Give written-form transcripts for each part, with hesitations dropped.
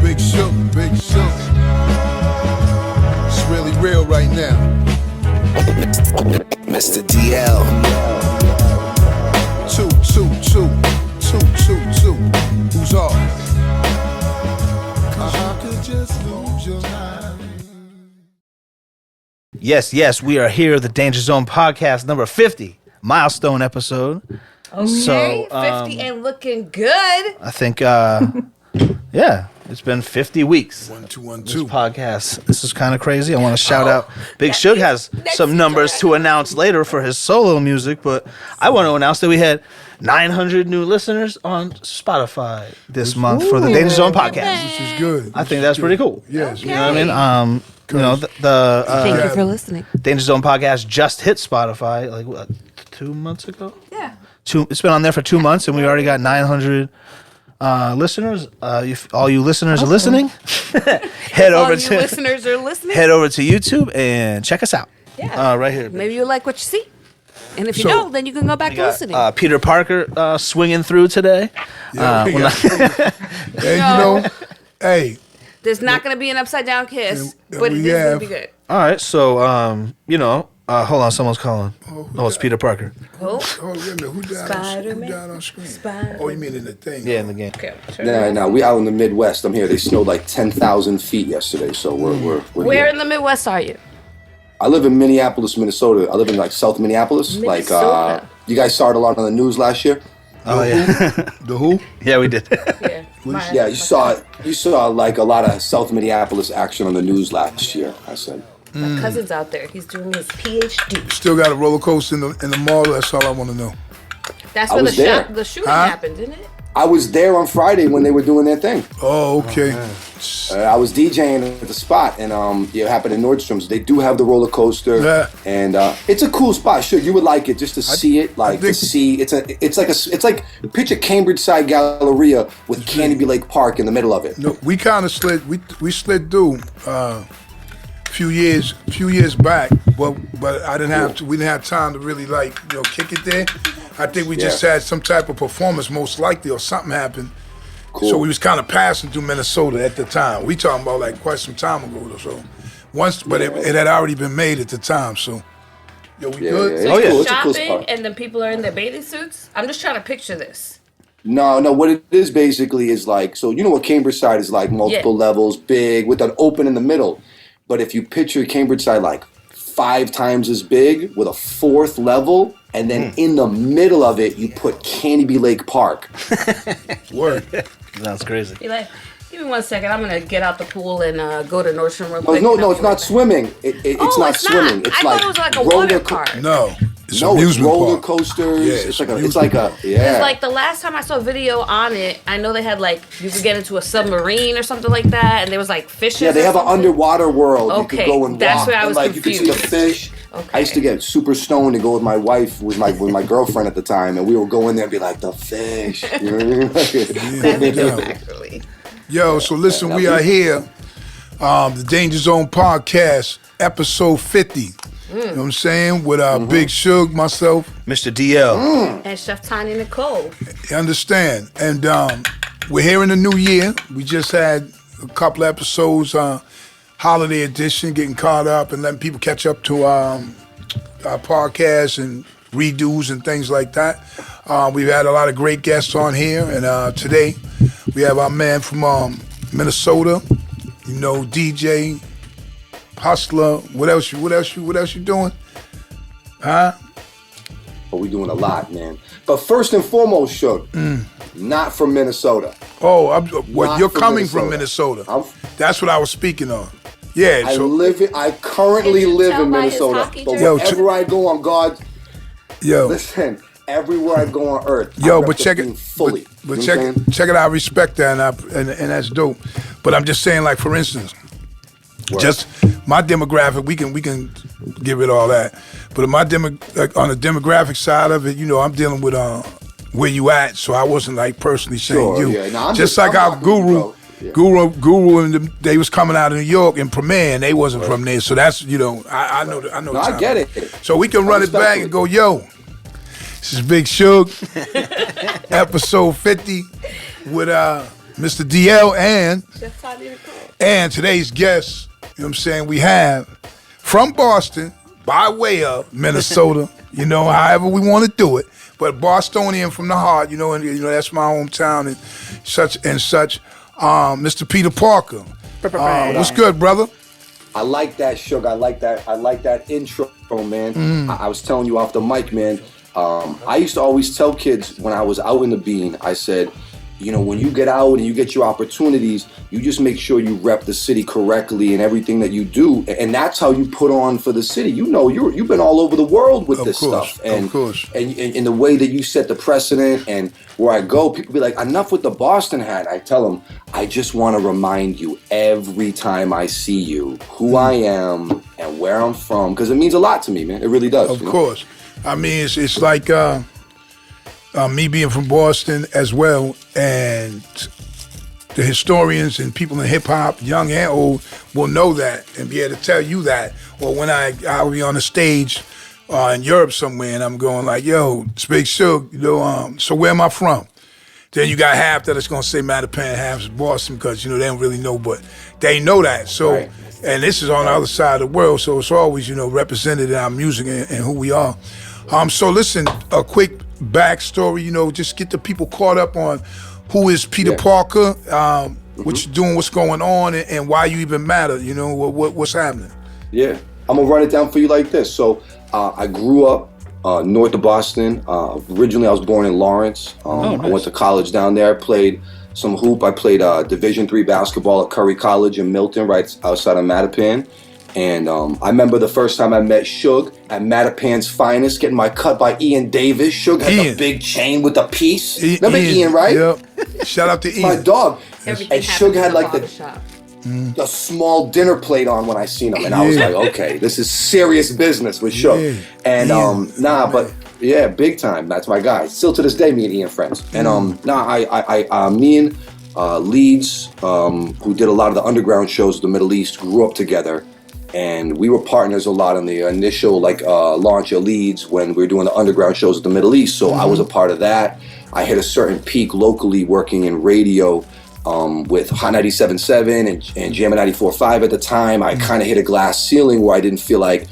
Big Shook, Big Shook. It's really real right now. Mr. DL. 2, 2, 2, 2, 2, 2. Who's off? 'Cause you could just lose your mind. Yes, we are here, the Danger Zone podcast, number 50, milestone episode. Okay, So, 50 and looking good. I think, it's been 50 weeks. 1, 2, 1, This 2. podcast. This is kind of crazy. I want to shout out. Big Shug has some numbers to announce later for his solo music, but I want to announce that we had 900 new listeners on Spotify this month for the Danger Zone podcast. Which is good. I think that's pretty cool. Yes. You know what I mean? Thank you for listening. Danger Zone podcast just hit Spotify like what, 2 months ago. Yeah. It's been on there for 2 months, and we already got 900 listeners. All you listeners are listening. Head over to listeners are listening. head over to YouTube and check us out. Yeah. Right here. Maybe you like what you see, and if you So- don't, then you can go back We to got listening. Peter Parker swinging through today. Hey, you know, hey, There's not going to be an upside down kiss, And but we it is going to have- be good. All right, so hold on, someone's calling. It's Peter Parker. Oh, oh, wait a minute. Who died, Spider-Man. who died on screen? Spider-Man. Oh, you mean in the thing? Yeah, in the game. okay. No, we out in the Midwest. I'm here. They snowed like 10,000 feet yesterday, so we're Where here. in the Midwest are you? I live in Minneapolis, Minnesota. I live in like South Minneapolis. Minnesota. You guys saw it a lot on the news last year. Oh yeah, The who? yeah, we did. Yeah. Yeah, you saw it. You saw like a lot of South Minneapolis action on the news last year. I said. My cousin's out there. He's doing his PhD. Still got a roller coaster in the mall. That's all I want to know. That's I where was there. the shooting Huh? happened, didn't it? I was there on Friday when they were doing their thing. Oh, okay. I was DJing at the spot, and it happened in Nordstrom's. They do have the roller coaster, Yeah. and it's a cool spot. Sure, you would like it just to see it, like to think- see. It's like picture Cambridge Side Galleria with Canopy Lake Park in the middle of it. No, we kind of slid. We slid through a few years back. But I didn't have to. We didn't have time to really kick it there. I think we just had some type of performance, most likely, or something happened. Cool. So we was kind of passing through Minnesota at the time. We talking about like quite some time ago or so. But it had already been made at the time. So, we good? Yeah, Oh, yeah. cool. It's a cool Shopping, spot. and then people are in their bathing suits. I'm just trying to picture this. No, what it is basically is like, so you know what Cambridge Side is like, multiple levels, big, with an open in the middle. But if you picture Cambridge Side like 5 times as big with a 4th level, and then in the middle of it, you put Canopy Lake Park. Word. That's crazy. Be like, give me 1 second. I'm gonna get out the pool and go to Nordstrom real Oh, quick. no, and I'll it's be not right back. swimming. It's not swimming. It's I like thought it was like a roller water co- park. No, it's No, it's amusement roller park. coasters. Yeah, it's like amusement a yeah. It's like the last time I saw a video on it, I know they had like you could get into a submarine or something like that, and there was like fishes. Yeah, they or have an something. underwater world. You Okay, could go and that's walk, where I and was like you could see the confused. fish. Okay. I used to get super stoned and go with my wife, with my girlfriend at the time, and we would go in there and be like, the fish. You know what I mean? Yeah. Actually. Yo, so listen, we are here, the Danger Zone podcast, episode 50. You know what I'm saying? With Big Shug, myself, Mr. DL. And Chef Tiny Nicole. you understand? And we're here in the new year. We just had a couple episodes, holiday edition, getting caught up and letting people catch up to our podcast and redos and things like that. We've had a lot of great guests on here, and today we have our man from Minnesota, DJ, hustler. What else you doing? Huh? But we're doing a lot, man. But first and foremost, Shug, not from Minnesota. Oh, Not you're from coming from Minnesota. I'm- That's what I was speaking on. Yeah, I currently Can you live tell in by his Minnesota. hockey But jersey? Yo, wherever I go on God, yo, listen, everywhere I go on earth, yo, I but check represent it, fully. but You know check what I'm saying? check it out. I respect that, and that's dope. But I'm just saying, like for instance, Word. just my demographic, we can give it all that. But on the demographic side of it, I'm dealing with where you at. So I wasn't like personally saying Sure, you. yeah. No, I'm just just- like I'm our not with you, guru. bro. Yeah. Guru, and they was coming out of New York and premiere, and they wasn't from there. So that's I know. I know. No, I get it. So we can run it back and go, yo, this is Big Shug, episode 50 with Mr. DL, and That's how they recall. and today's guest, you know what I'm saying, we have from Boston by way of Minnesota, you know, however we want to do it, but Bostonian from the heart, you know, and you know that's my hometown and such, Mr. Peter Parker. What's good, brother? I like that, Sugar. I like that intro, man. I was telling you off the mic, man. I used to always tell kids when I was out in the bean, I said, you know, when you get out and you get your opportunities, you just make sure you rep the city correctly in everything that you do, and that's how you put on for the city. You know, you've been all over the world with this stuff, and in the way that you set the precedent. And where I go, people be like, enough with the Boston hat. I tell them, I just want to remind you every time I see you who I am and where I'm from, because it means a lot to me, man. It really does. Of course. I mean, it's like me being from Boston as well, and the historians and people in hip-hop, young and old, will know that and be able to tell you that. Or when I'll be on a stage in Europe somewhere and I'm going like, yo, it's Big Shug, you know, so where am I from? Then you got half that it's going to say Mattapan, half is Boston, because, you know, they don't really know, but they know that. So, right. And this is on the other side of the world, so it's always, you know, represented in our music and who we are. So listen, a quick backstory, you know, just get the people caught up on who is Peter Parker, what you're doing, what's going on, and why you even matter, you know, what's happening. Yeah, I'm gonna run it down for you like this. So I grew up north of Boston. Originally, I was born in Lawrence. Nice. I went to college down there. I played some hoop. I played Division III basketball at Curry College in Milton, right outside of Mattapan. And I remember the first time I met Shug at Mattapan's Finest, getting my cut by Ian Davis. Shug had the big chain with the piece. Remember Ian, right? Yep. Shout out to Ian. My dog. Everything and Shug had like the small dinner plate on when I seen him. And I was like, okay, this is serious business with Shug. Yeah. And but yeah, big time. That's my guy. Still to this day, me and Ian friends. And me and Leeds, who did a lot of the underground shows of the Middle East, grew up together. And we were partners a lot on the initial launch of Leeds when we were doing the underground shows of the Middle East. So I was a part of that. I hit a certain peak locally working in radio with Hot 97.7 and Jammin' 94.5 at the time. I kind of hit a glass ceiling where I didn't feel like,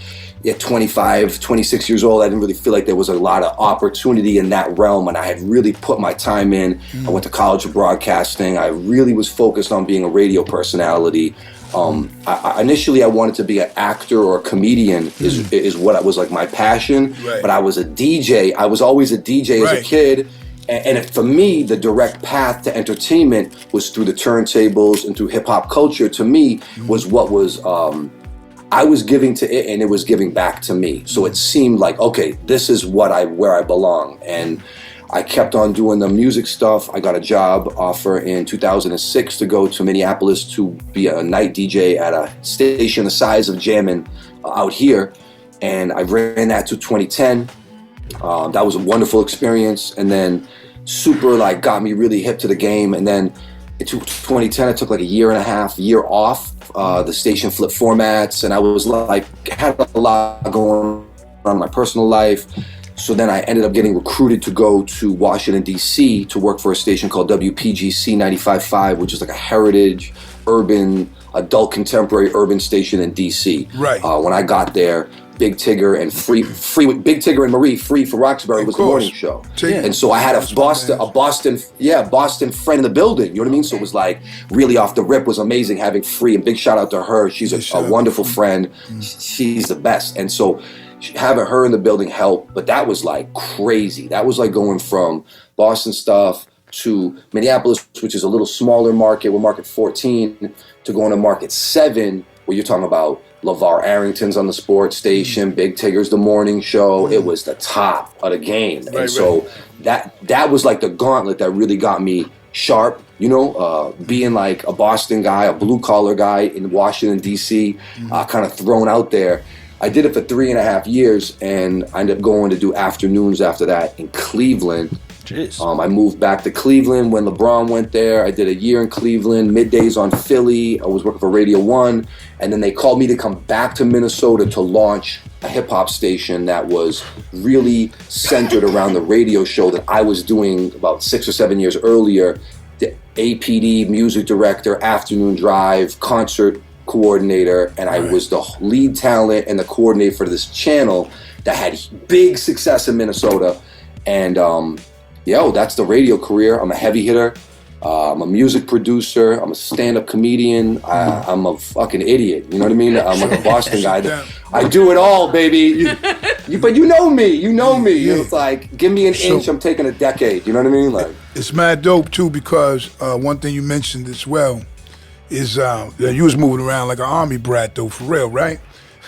at 25, 26 years old, I didn't really feel like there was a lot of opportunity in that realm, and I had really put my time in. I went to college for broadcasting. I really was focused on being a radio personality. Initially, I wanted to be an actor or a comedian is what was like my passion, right. But I was a DJ. I was always a DJ as a kid. And for me, the direct path to entertainment was through the turntables and through hip hop culture. To me, was what was I was giving to it, and it was giving back to me. So it seemed like, okay, this is where I belong. And I kept on doing the music stuff. I got a job offer in 2006 to go to Minneapolis to be a night DJ at a station the size of Jammin' out here, and I ran that to 2010. That was a wonderful experience, and then super got me really hip to the game. And then in 2010, I took a year off. The station flipped formats, and I was had a lot going on in my personal life. So then I ended up getting recruited to go to Washington, D.C. to work for a station called WPGC 95.5, which is a heritage, urban, adult contemporary urban station in D.C. Right. When I got there, Big Tigger and Big Tigger and Marie, Free for Roxbury was the morning show. Yeah. And so I had a Boston friend in the building, you know what I mean? So it was really off the rip, was amazing having Free, and big shout out to her. She's a wonderful friend. She's the best. And so having her in the building helped, but that was crazy. That was going from Boston stuff to Minneapolis, which is a little smaller market. We're market 14, to going to market 7, where you're talking about LeVar Arrington's on the sports station, Big Tigger's the morning show. It was the top of the game. And so that was the gauntlet that really got me sharp, being a Boston guy, a blue collar guy in Washington, D.C., kind of thrown out there. I did it for 3.5 years, and I ended up going to do afternoons after that in Cleveland. Jeez. I moved back to Cleveland when LeBron went there. I did a year in Cleveland, middays on Philly. I was working for Radio 1, and then they called me to come back to Minnesota to launch a hip-hop station that was really centered around the radio show that I was doing about 6 or 7 years earlier the APD, music director, afternoon drive, concert coordinator, and I was the lead talent and the coordinator for this channel that had big success in Minnesota. And that's the radio career. I'm a heavy hitter. I'm a music producer. I'm a stand-up comedian. I'm a fucking idiot. You know what I mean? I'm like a Boston guy. I do it all, baby. But you know me. Yeah. It's like, give me an inch, I'm taking a decade. You know what I mean? Like, it's mad dope too, because one thing you mentioned as well is you was moving around like an army brat though, for real, right?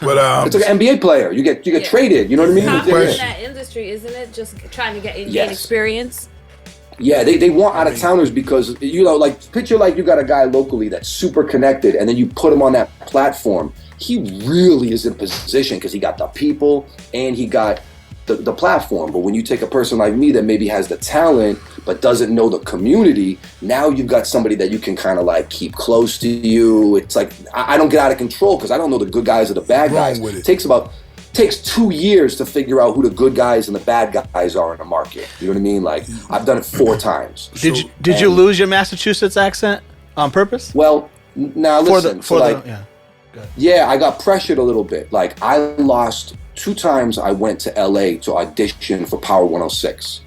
But it's like an NBA player. You get traded. You know what I mean? It's common in that industry, isn't it? Just trying to gain experience. Yeah, they want out of towners because picture like you got a guy locally that's super connected, and then you put him on that platform. He really is in position because he got the people and he got the platform. But when you take a person like me that maybe has the talent but doesn't know the community, now you've got somebody that you can kind of like keep close to you. It's like I don't get out of control because I don't know the good guys or the bad guys. It takes 2 years to figure out who the good guys and the bad guys are in the market. You know what I mean? Like, I've done it 4 times. Did you lose your Massachusetts accent on purpose? Well, now listen. I got pressured a little bit. Like, I lost 2 times. I went to LA to audition for Power 106.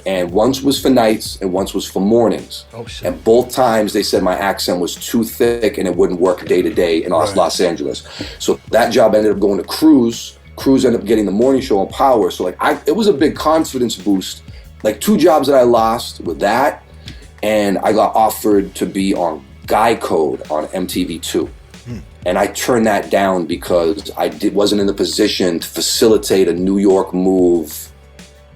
And once was for nights and once was for mornings. Oh, shit. And both times they said my accent was too thick and it wouldn't work day to day in Los Angeles. So that job ended up going to Cruz. Cruz ended up getting the morning show on Power. So it was a big confidence boost. Like 2 jobs that I lost with that, and I got offered to be on Guy Code on MTV2. And I turned that down because I wasn't in the position to facilitate a New York move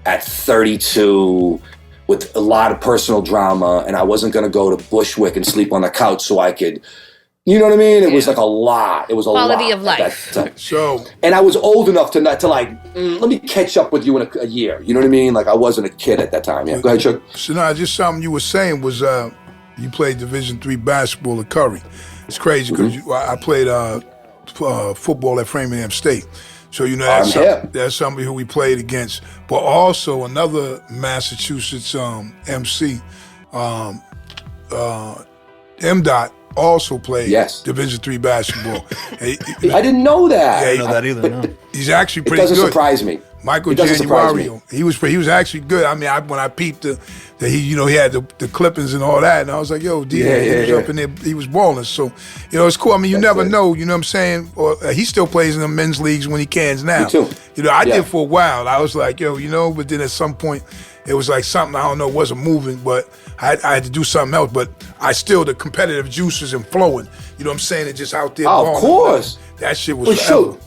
at 32 with a lot of personal drama, and I wasn't gonna go to Bushwick and sleep on the couch so I could, you know what I mean? It was like a lot. It was a quality lot of life. And I was old enough to let me catch up with you in a year. You know what I mean? Like I wasn't a kid at that time. Yeah, go ahead, Chuck. So now, just something you were saying was you played Division III basketball at Curry. It's crazy because I played football at Framingham State. So, you know, that's somebody who we played against. But also another Massachusetts MC, M-Dot, also played Division III basketball. I didn't know that. Yeah, I didn't know that either, no. He's actually pretty good. It doesn't surprise me. Michael Januario. He was actually good. I mean, when I peeped that he had the clippings and all that, and I was like, yo, he was up in there, he was balling. So, it's cool. I mean, you never know, you know what I'm saying? Or he still plays in the men's leagues when he can now. Me too. I did for a while. I was like, but then at some point it was like something, I don't know, wasn't moving, but I had to do something else. But the competitive juices and flowing. You know what I'm saying? It's just out there. Oh, of course. That shit was forever.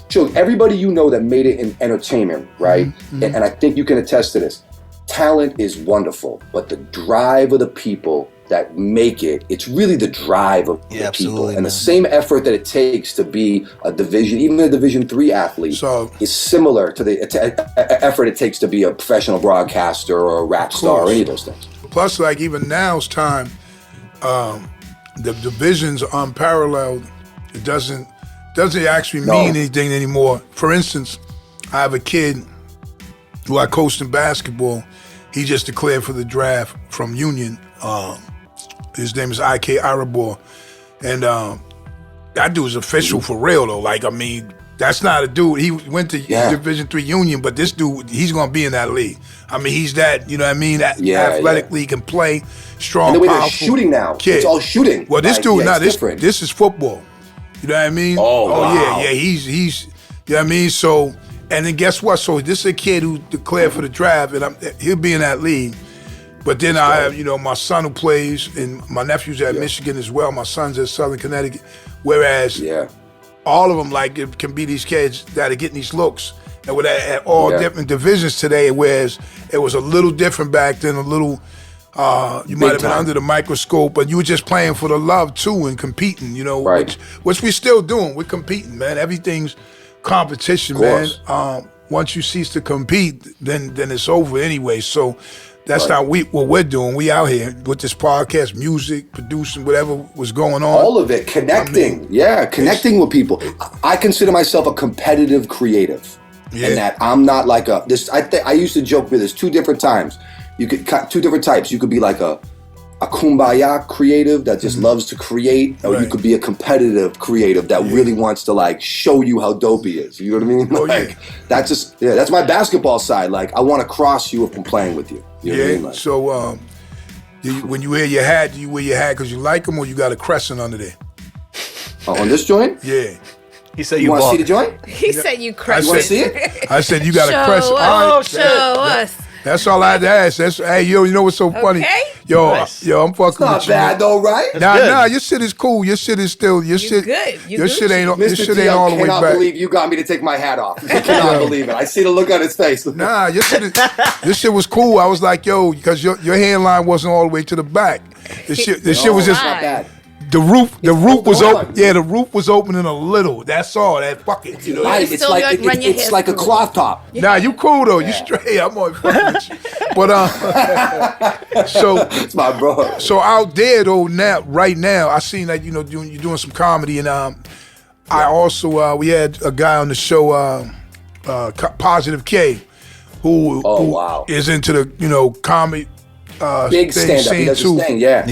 Sure, everybody you know that made it in entertainment, right? Mm-hmm. And I think you can attest to this. Talent is wonderful, but the drive of the people that make it, it's really the drive of the people. And the same effort that it takes to be even a Division III athlete is similar to the effort it takes to be a professional broadcaster or a rap star or any of those things. Plus, like even now's time, the divisions are unparalleled. It doesn't actually mean anything anymore. For instance, I have a kid who I coached in basketball. He just declared for the draft from Union. His name is I.K. Arabor. And that dude's official for real, though. Like, I mean, that's not a dude. He went to Division III Union, but this dude, he's going to be in that league. I mean, he's that, you know what I mean? Athletically, he can play, strong, and the way powerful they're shooting now, kid. It's all shooting. Well, this dude, this is football. You know what I mean? Wow. Yeah, he's you know what I mean? So, and then guess what? So this is a kid who declared for the draft, and he'll be in that league. But then I have, my son who plays, and my nephew's at Michigan as well. My son's at Southern Connecticut. Whereas all of them, like, it can be these kids that are getting these looks. And with at all different divisions today, whereas it was a little different back then, a little, you might have been under the microscope, but you were just playing for the love too and competing, which we're still doing. We're competing, man. Everything's competition, man. Once you cease to compete, then it's over anyway. So that's not what we're doing. We out here with this podcast, music, producing, whatever was going on. All of it, connecting. Connecting with people. I consider myself a competitive creative. And that I'm not like I used to joke with this 2 different times. You could cut 2 different types. You could be like a a kumbaya creative that just loves to create, or you could be a competitive creative that really wants to like show you how dope he is. You know what I mean? Like that's just that's my basketball side. Like I want to cross you if I'm playing with you. You know what I mean? Like, so when you wear your hat, do you wear your hat because you like them, or you got a crescent under there? On this joint? Yeah. He said You want to see the joint? He said you crushed You want to see it? I said you got a crescent. Oh, show us. That's all I had to ask. Hey, yo, you know what's so funny? Okay. Yo, Nice. I'm fucking Not with you. bad though, right? Nah, your shit is cool. Your shit is still your shit. good. You Your Gucci. shit ain't Mr. your shit ain't all the way cannot back. believe you got me to take my hat off. I cannot believe it. I see the look on his face. Nah, your shit was cool. I was like, yo, because your hairline wasn't all the way to the back. This shit was just not bad. the roof was on. open. Yeah, the roof was opening a little. That's all. That fuck it. You know. Right, You it's still like run your it's hair like a through. cloth top. Nah, you cool though. You straight. I'm on fucking with you. But so It's my bro. So out there though, right now, I seen that you're doing some comedy, and I also we had a guy on the show, Positive K, who is into the comedy. Big stand up. He does his thing. Yeah.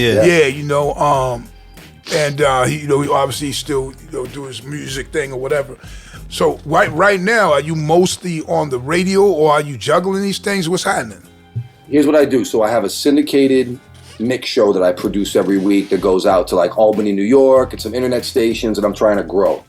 And he obviously still do his music thing or whatever. So right now, are you mostly on the radio, or are you juggling these things? What's happening? Here's what I do. So I have a syndicated mix show that I produce every week that goes out to like Albany, New York, and some internet stations that I'm trying to grow.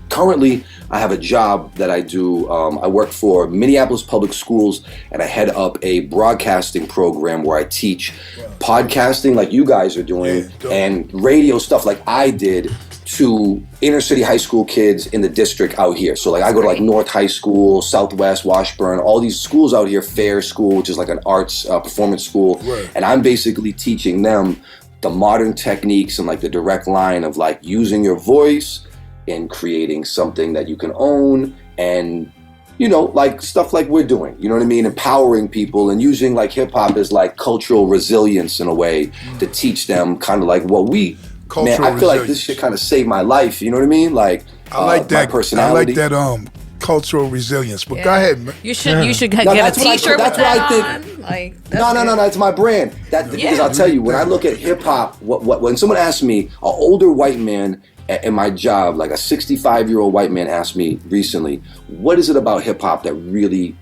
Currently, I have a job that I do. I work for Minneapolis Public Schools, and I head up a broadcasting program where I teach podcasting like you guys are doing and radio stuff like I did to inner city high school kids in the district out here. So like I go to like North High School, Southwest, Washburn, all these schools out here, Fair School, which is like an arts performance school. And I'm basically teaching them the modern techniques and like the direct line of like using your voice and creating something that you can own, and like stuff like we're doing, you know what I mean? Empowering people and using like hip hop as like cultural resilience in a way to teach them kind of like what we Cultural I feel like this resilience. shit kind of saved my life, you know what I mean? Like I like that. my personality. I like that cultural resilience. But go ahead, man. You should get that's a what I- T-shirt that's with what that I on. think. Like, No, it's my brand. Because I'll tell you, when I look at hip hop, when someone asks me, an older white man in my job, like a 65-year-old white man asked me recently, what is it about hip hop that really,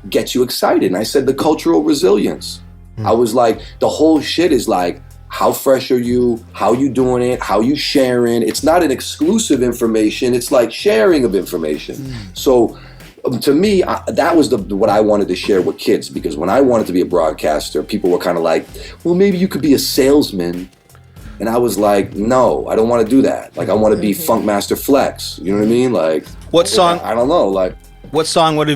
gets you excited? And I said, the cultural resilience. I was like, the whole shit is like, how fresh are you? How you doing it? How you sharing? It's not an exclusive information. It's like sharing of information. So to me, that was what I wanted to share with kids, because when I wanted to be a broadcaster, people were kind of like, well, maybe you could be a salesman. And I was like, no, I don't want to do that. Like, I want to be Funkmaster Flex. You know what I mean? Like, What song? I don't know. Like, What song would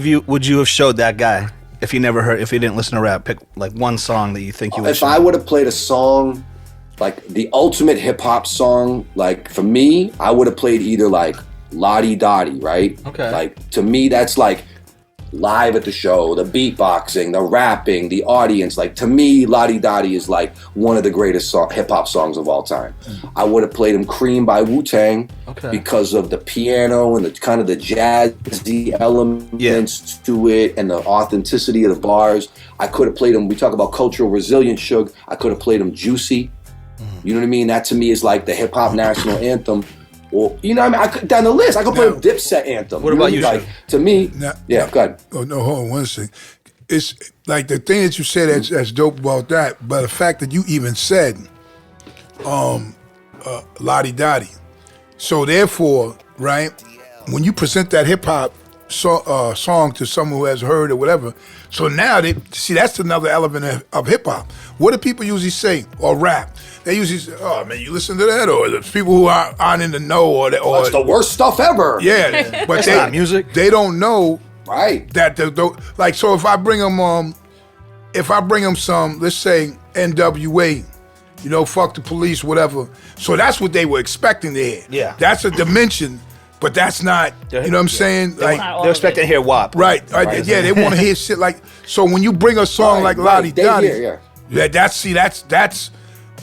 you have showed that guy if you didn't listen to rap? Pick like one song that you think you would. if I would have played a song, like the ultimate hip hop song, like for me, I would have played either like Lottie Dottie, right? Okay. Like to me, that's like live at the show, the beatboxing, the rapping, the audience. Like to me, Lottie Dottie is like one of the greatest hip hop songs of all time. I would have played him Cream by Wu-Tang because of the piano and the kind of the jazzy elements to it and the authenticity of the bars. I could have played him, we talk about cultural resilience, Suge. I could have played him Juicy. You know what I mean? That to me is like the hip hop national anthem. Or, you know what I mean? I could, down the list, I could play a Dipset anthem. What about you, Like, Suge? to me, Now- go ahead. Oh no, hold on one second. It's like the thing that you said that's dope about that, but the fact that you even said Lottie Dottie. So therefore, right, when you present that hip hop song to someone who has heard or whatever, so now they see that's another element of hip hop. What do people usually say or rap? They usually say, "Oh man, you listen to that," or the people who aren't in the know, or That's the worst stuff ever. yeah, but It's not music. They don't know Right. that like, so if I bring them some, let's say NWA, fuck the police, whatever. So that's what they were expecting to hear. Yeah. That's a dimension, but that's not. You know what I'm saying? Like, They're expecting to hear WAP. right? Yeah, they want to hear shit like. So when you bring a song like Lottie They Dottie, hear, yeah. that's.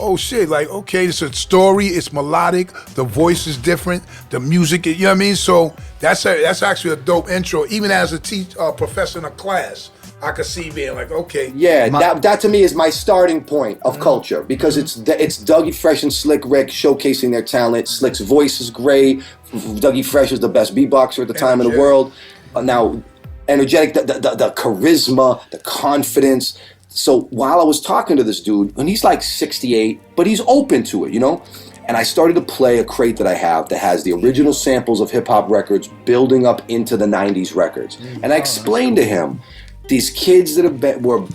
Oh shit! Like, okay, it's a story. It's melodic. The voice is different. The music, you know what I mean. So that's actually a dope intro. Even as a professor in a class, I could see being like, okay. Yeah, that to me is my starting point of culture because it's Dougie Fresh and Slick Rick showcasing their talent. Slick's voice is great. Dougie Fresh is the best beatboxer at the time in the world. Now, energetic, the charisma, the confidence. So while I was talking to this dude, and he's like 68, but he's open to it, you know? And I started to play a crate that I have that has the original samples of hip-hop records building up into the 90s records. And I explained to him, these kids that were,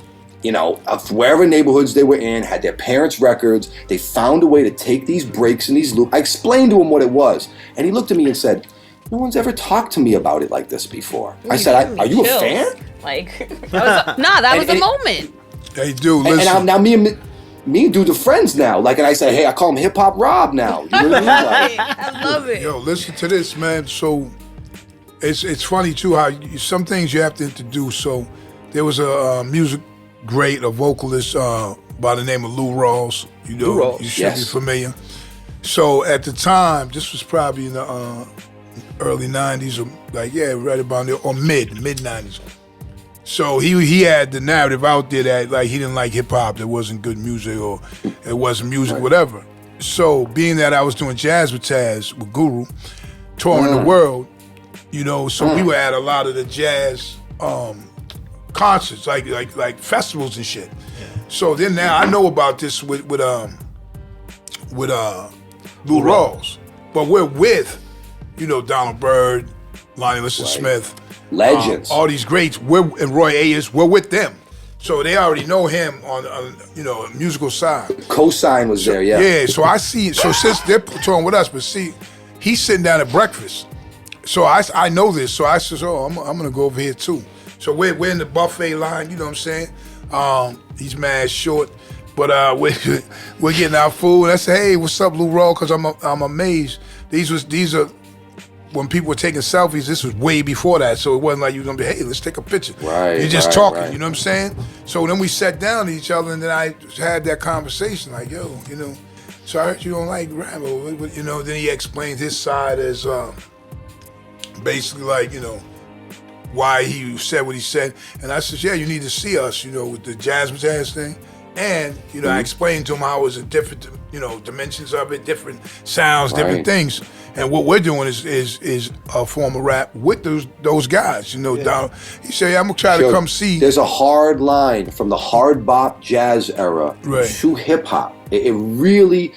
you know, of wherever neighborhoods they were in, had their parents' records, they found a way to take these breaks and these loops. I explained to him what it was. And he looked at me and said, no one's ever talked to me about it like this before. I said, are you a fan? Like, that was a moment. Hey, dude, listen. And now me and dude are friends now. Like, and I say, hey, I call him Hip Hop Rob now. You know what I mean? Like, I love it. Yo, listen to this, man. So it's funny too how some things you have to introduce. So there was a music great, a vocalist by the name of Lou Rawls. You know, Lou Rawls, you should be familiar. So at the time, this was probably in the early '90s, or right about there, or mid '90s. So he had the narrative out there that like he didn't like hip hop, there wasn't good music, or it wasn't music, whatever. So being that I was doing jazz with Taz, with Guru, touring the world, you know, so we were at a lot of the jazz concerts, like festivals and shit. Yeah. So then now I know about this with Lou Rawls, but we're with, you know, Donald Byrd, Lonnie Liston Smith, legends, all these greats. And Roy Ayers. We're with them, so they already know him on you know, musical side. Cosign was there, yeah. Yeah, so I see. So since they're touring with us, but see, he's sitting down at breakfast. So I know this. So I says, oh, I'm gonna go over here too. So we're in the buffet line. You know what I'm saying? He's mad short, but we're getting our food. I say, hey, what's up, Lou Rawls? Because I'm amazed. These are. When people were taking selfies, this was way before that, so it wasn't like you were gonna be, hey, let's take a picture. Right. You're just talking, you know what I'm saying? So then we sat down to each other, and then I had that conversation, like, yo, you know, so I heard you don't like Rambo, you know. Then he explained his side as basically like, you know, why he said what he said, and I said, yeah, you need to see us, you know, with the jazz thing, and you know, I explained to him how it was a different, you know, dimensions of it, different sounds, different things. And what we're doing is a form of rap with those guys, you know. Yeah. He said, yeah, I'm gonna try to come see. There's a hard line from the hard bop jazz era to hip hop. It really,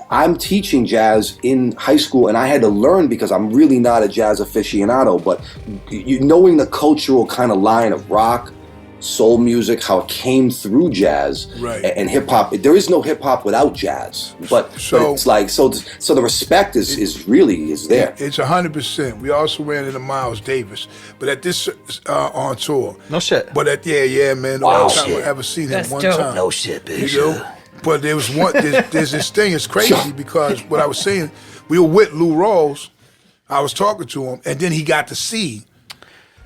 I'm teaching jazz in high school, and I had to learn because I'm really not a jazz aficionado. But knowing the cultural kind of line of rock, soul music, how it came through jazz and hip hop. There is no hip hop without jazz, but it's like so the respect is there. It's 100%. We also ran into Miles Davis, but at this on tour. No shit. But yeah, man. The only time I ever seen him one time. No shit, bitch. You know? But there was one. There's this thing. It's crazy because what I was saying, we were with Lou Rawls. I was talking to him, and then he got to see,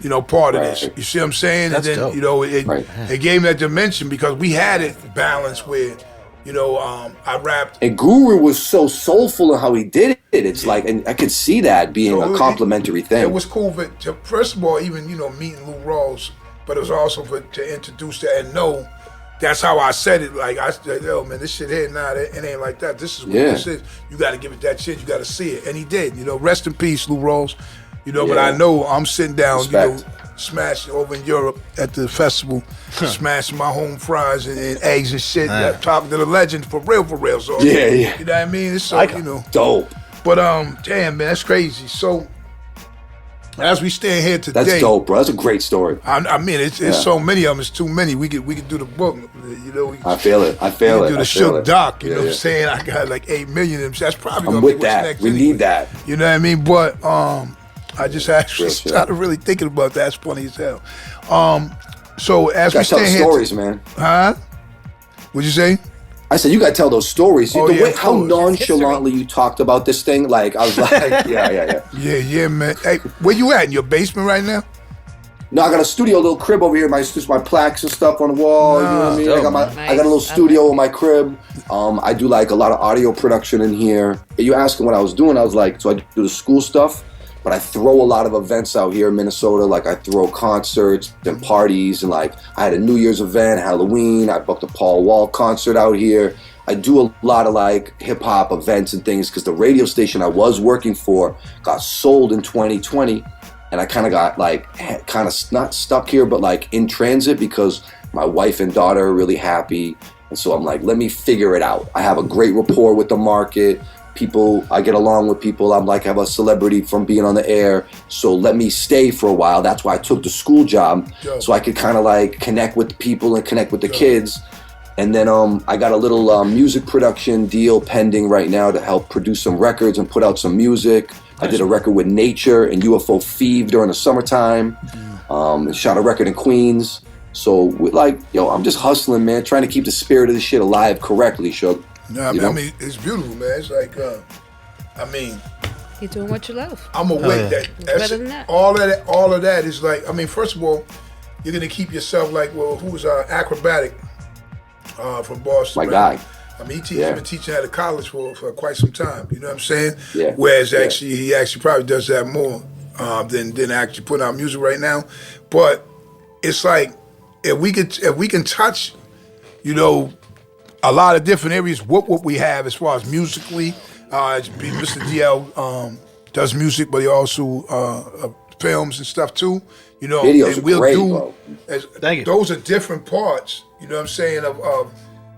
you know, part of this. You see what I'm saying? That's and then, dope. you know, it gave him that dimension because we had it balanced where, you know, I rapped. And Guru was so soulful in how he did it. It's like, and I could see that being a complimentary thing. It was cool first of all, even, you know, meeting Lou Rawls, but it was also to introduce that and know that's how I said it. Like, I said, yo, man, this shit here, it ain't like that. This is what this is. You got to give it that shit. You got to see it. And he did. You know, rest in peace, Lou Rawls. You know, but I know I'm sitting down, you know, smashing over in Europe at the festival, smashing my home fries and eggs and shit, talking to the legend for real. So, you know what I mean? It's so, you know. Dope. But, damn, man, that's crazy. So, as we stand here today. That's dope, bro. That's a great story. I mean, it's so many of them. It's too many. We could do the book, you know. I feel it. We could do the Shook doc, you know what I'm saying? I got like 8 million of them. That's probably going to be what's next. We need that. You know what I mean? But, I just actually started really thinking about that. That's funny as hell. So as we stand here, stories, man. Huh? What'd you say? I said you gotta tell those stories. Oh, the way how nonchalantly you talked about this thing, like I was like, yeah, man. Hey, where you at? In your basement right now? No, I got a studio, a little crib over here. My plaques and stuff on the wall. You know what I mean? I got a little studio in my crib. I do like a lot of audio production in here. You asking what I was doing? I was like, so I do the school stuff. but I throw a lot of events out here in Minnesota. Like I throw concerts and parties, and like I had a New Year's event, Halloween. I booked a Paul Wall concert out here. I do a lot of like hip hop events and things because the radio station I was working for got sold in 2020, and I kind of got like not stuck here, but like in transit because my wife and daughter are really happy, and so I'm like, let me figure it out. I have a great rapport with the market. People, I get along with people. I'm like, I have a celebrity from being on the air, so let me stay for a while. That's why I took the school job, so I could kind of like connect with the people and connect with the kids. And then I got a little music production deal pending right now to help produce some records and put out some music. I did a record with Nature and UFO Feeve during the summertime. And shot a record in Queens. So like, I'm just hustling, man, trying to keep the spirit of this shit alive correctly, Shug. No, I mean, it's beautiful, man. It's like, you're doing what you love. I'm aware Better than that. All of that is like, I mean, first of all, you're gonna keep yourself like, well, who's Acrobatic from Boston? My guy. I mean, he's been teaching at a college for quite some time. You know what I'm saying? Yeah. Whereas he actually probably does that more than actually putting out music right now. But it's like if we can touch, a lot of different areas. What we have as far as musically, Mr. DL does music, but he also films and stuff too. Videos and we'll great, do. bro. Thank you. Those are different parts. You know what I'm saying of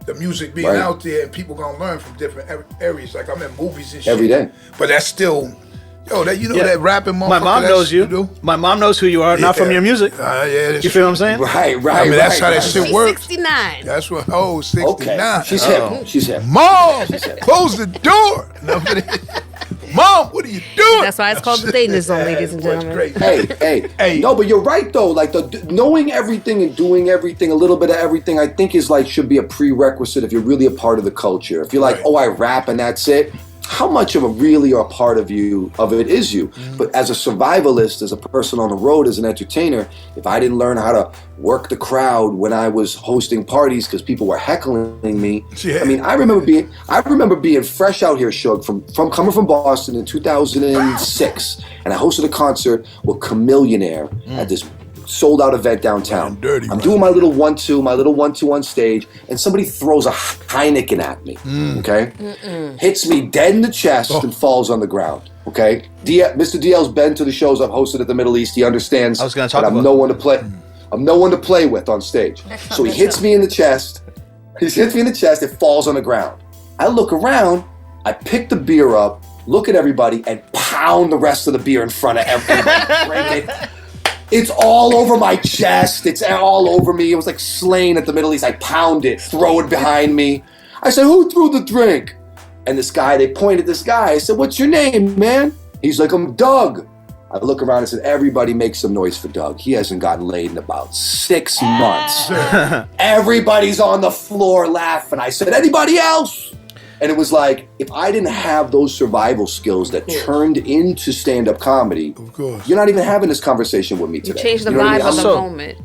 the music being out there, and people gonna learn from different areas. Like I'm in movies and shit Every day. but that's still. That rapping motherfucker. My mom knows you. do? My mom knows who you are, not from your music. You feel what I'm saying? Right. I mean, that's how that shit She's works. 69. That's what. 69. Okay. She's hip. She's hip. Mom, close the door. Mom, what are you doing? That's why it's called the Dating Zone, ladies and gentlemen. Hey. No, but you're right though. Like knowing everything and doing everything, a little bit of everything, I think should be a prerequisite if you're really a part of the culture. If you're like, oh, I rap and that's it. How much of a part of it is you? Mm-hmm. But as a survivalist, as a person on the road, as an entertainer, if I didn't learn how to work the crowd when I was hosting parties because people were heckling me, I mean, I remember being fresh out here, Shug, from coming from Boston in 2006, and I hosted a concert with Chamillionaire at this sold out event downtown. I'm doing my little 1-2 on stage, and somebody throws a Heineken at me. Okay, hits me dead in the chest and falls on the ground. Okay, Mr. DL's been to the shows I've hosted at the Middle East. He understands that I'm no one to play. I'm no one to play with on stage. So he hits me in the chest. It falls on the ground. I look around. I pick the beer up, look at everybody, and pound the rest of the beer in front of everybody. Drink it. It's all over my chest. It's all over me. It was like Slain at the Middle East. I pound it, throw it behind me. I said, who threw the drink? And they pointed at this guy. I said, what's your name, man? He's like, I'm Doug. I look around and said, everybody make some noise for Doug. He hasn't gotten laid in about 6 months. Everybody's on the floor laughing. I said, anybody else? And it was like, if I didn't have those survival skills that turned into stand-up comedy, of course, you're not even having this conversation with me today. You changed the vibe of the moment.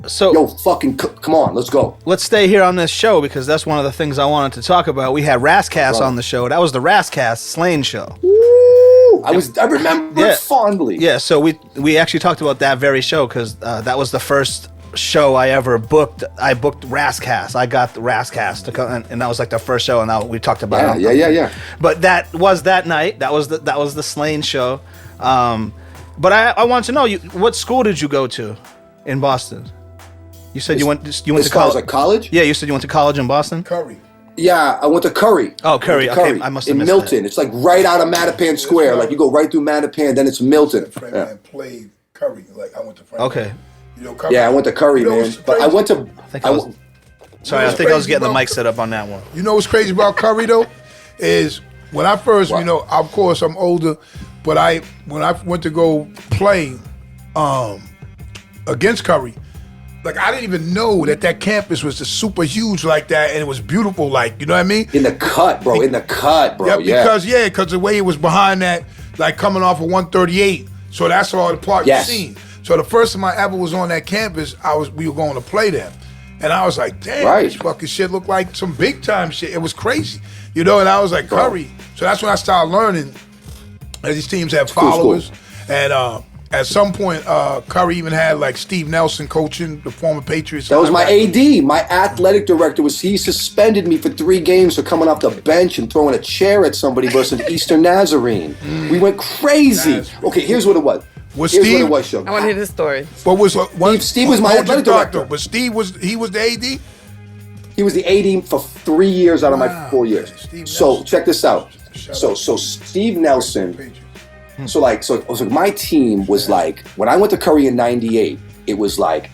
So, yo, fucking, come on, let's go. Let's stay here on this show because that's one of the things I wanted to talk about. We had Rascast on the show. That was the Rascast Slain show. Woo! I remember it fondly. Yeah, so we actually talked about that very show because that was the first show I ever booked. I booked Rascast. I got the Rascast to come, and that was like the first show, and now we talked about it. Yeah. But that was that night. That was the Slain show. But I want to know, what school did you go to in Boston? You said you went to college. Like college? Yeah, you said you went to college in Boston. Curry. Yeah, I went to Curry. Oh, Curry. Okay, I must have missed in Milton. That. It's like right out of Mattapan Square. Like you go right through Mattapan, then it's Milton. Franklin played Curry. Like I went to Franklin. Okay. Curry. Yeah, I went to Curry, man. But I went to. I think I was getting the mic set up on that one. You know what's crazy about Curry though, is when I first, of course I'm older, but when I went to go play against Curry, like I didn't even know that campus was just super huge like that, and it was beautiful, like, you know what I mean? In the cut, bro. Yeah, because the way it was behind that, like coming off of 138, so that's all the part you seen. So the first time I ever was on that campus, we were going to play there. And I was like, damn, this fucking shit looked like some big time shit. It was crazy. And I was like, Curry. So that's when I started learning that these teams have followers. And at some point, Curry even had like Steve Nelson coaching the former Patriots. That was my AD. My athletic director he suspended me for 3 games for coming off the bench and throwing a chair at somebody versus Eastern Nazarene. We went crazy. Okay, here's what it was. Here's what it was, Suge. I want to hear this story. But was Steve was my athletic director. But Steve was the AD? He was the AD for 3 years out of my 4 years. So check this out. So Steve Nelson. So my team was like, when I went to Curry in '98, it was like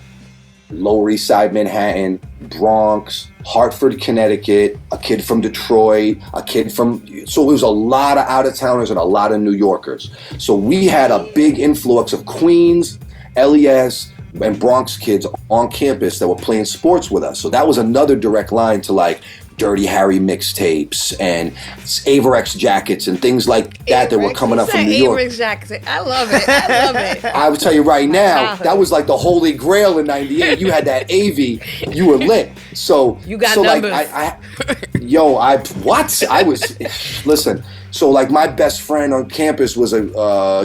Lower East Side Manhattan, Bronx, Hartford, Connecticut, a kid from Detroit, so it was a lot of out-of-towners and a lot of New Yorkers. So we had a big influx of Queens, LES, and Bronx kids on campus that were playing sports with us. So that was another direct line to like Dirty Harry mixtapes and Averex jackets and things like that were coming up from New York. Averex jackets. I love it. I love it. I would tell you right now, that was like the holy grail in '98. You had that AV, you were lit. So you got numbers. Listen. So like my best friend on campus was a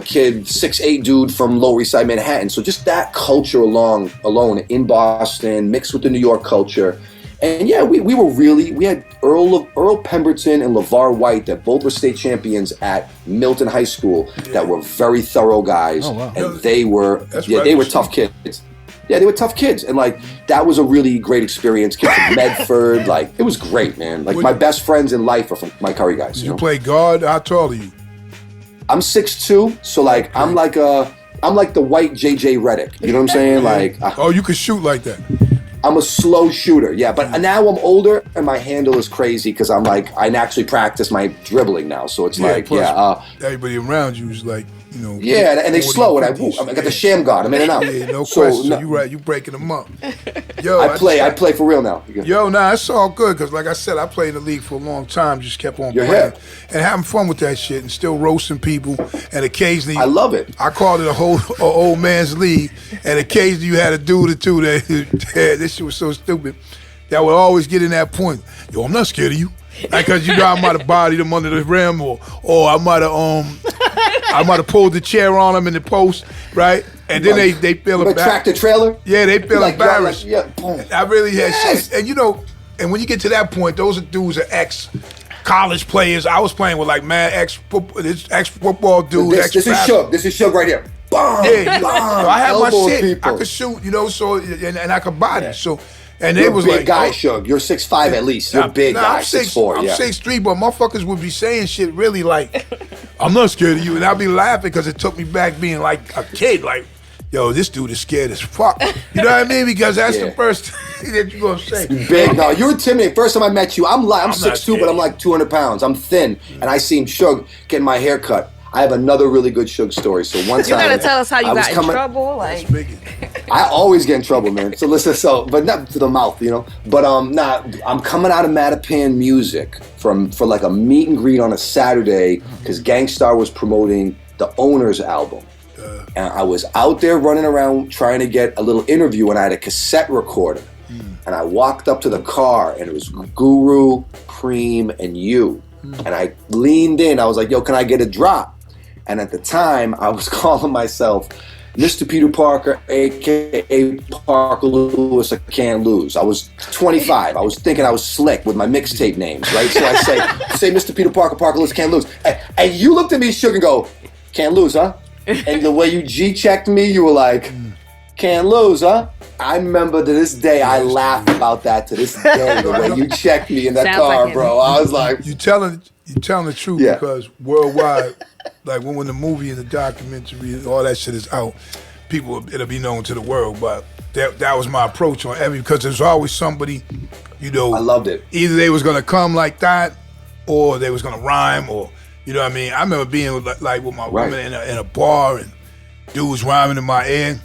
kid, 6'8" dude from Lower East Side Manhattan. So just that culture alone in Boston, mixed with the New York culture. And yeah, we had Earl Pemberton and LeVar White that both were state champions at Milton High School that were very thorough guys. Oh, wow. And they were tough kids. Yeah, they were tough kids. And like that was a really great experience. Kids from Medford, like it was great, man. Like my best friends in life are from my Curry guys. You play guard? How tall are you? I'm 6'2", so like I'm like the white JJ Redick. You know what I'm saying? Like you can shoot like that. I'm a slow shooter, yeah. But now I'm older and my handle is crazy because I actually practice my dribbling now. So it's everybody around you is like, you know. Yeah, and they slow and I got the sham guard. I'm in and out. Yeah, no question. You right. You breaking them up. Yo, I play for real now. Yo, it's all good because like I said, I played in the league for a long time. Just kept on playing and having fun with that shit and still roasting people. And occasionally, I love it. I called it a old man's league. And occasionally, you had a dude or two that this shit was so stupid that would always get in that point. Yo, I'm not scared of you. Like, cause you know I might have bodied him under the rim, or I might have pulled the chair on him in the post, right? And then they feel embarrassed. Tractor trailer? Yeah, they feel embarrassed. Boom. I really had shit. And you know, and when you get to that point, those are dudes are ex-college players. I was playing with like ex-football dudes. This is Suge. This is Suge right here. Boom. Yeah, boom. So I had my shit. People. I could shoot, you know, so and I could body. So. And You're they was a big like, guy, Suge. You're 6'5" at least. You're a big guy, 6'4". I'm 6'3", but motherfuckers would be saying shit really like, I'm not scared of you. And I'd be laughing because it took me back being like a kid, like, yo, this dude is scared as fuck. You know what I mean? Because that's the first thing that you're going to say. Big, no, you're intimidating. First time I met you, I'm 6'2", but I'm like 200 pounds. I'm thin. And I seen Suge getting my hair cut. I have another really good Suge story. So one time, you gotta tell us how you got in trouble. Like, I always get in trouble, man. So listen, but not to the mouth, you know. But I'm coming out of Mattapan Music for like a meet and greet on a Saturday because Gangstar was promoting the Owner's album, and I was out there running around trying to get a little interview, and I had a cassette recorder, and I walked up to the car, and it was Guru, Cream, and you, and I leaned in. I was like, "Yo, can I get a drop?" And at the time, I was calling myself Mr. Peter Parker, a.k.a. Parker Lewis, I can't lose. I was 25. I was thinking I was slick with my mixtape names, right? So I say Mr. Peter Parker, Parker Lewis, can't lose. And you looked at me, Suge, and go, can't lose, huh? And the way you G-checked me, you were like, can't lose, huh? I remember to this day, I laugh about that to this day, the way you checked me in that Sounds car, like bro. I was like... You telling the truth because worldwide, like when the movie and the documentary and all that shit is out, it'll be known to the world. But that was my approach on because there's always somebody, you know. I loved it. Either they was gonna come like that, or they was gonna rhyme, or you know what I mean. I remember being with my woman in a bar and dudes rhyming in my ear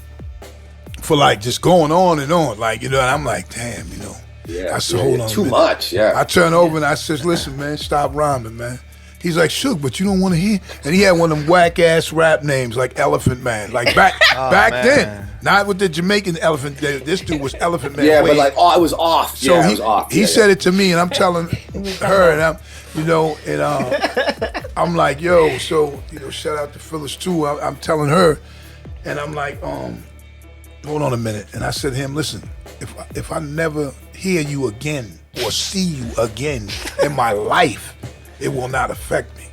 for like just going on and on, like you know. And I'm like, damn, you know. Yeah, I said, hold on. Too much, yeah. I turn over and I says, listen, man, stop rhyming, man. He's like, Suge, but you don't want to hear. And he had one of them whack ass rap names like Elephant Man, like back then. Not with the Jamaican elephant. This dude was Elephant Man. Yeah, Wade. but like, oh, I was off. So yeah, I he, was off. he Yeah, said it to me, and I'm telling her, and I'm like, yo, so shout out to Phyllis too. I'm telling her, and I'm like, hold on a minute, and I said to him, listen, if I never hear you again or see you again in my life, it will not affect me.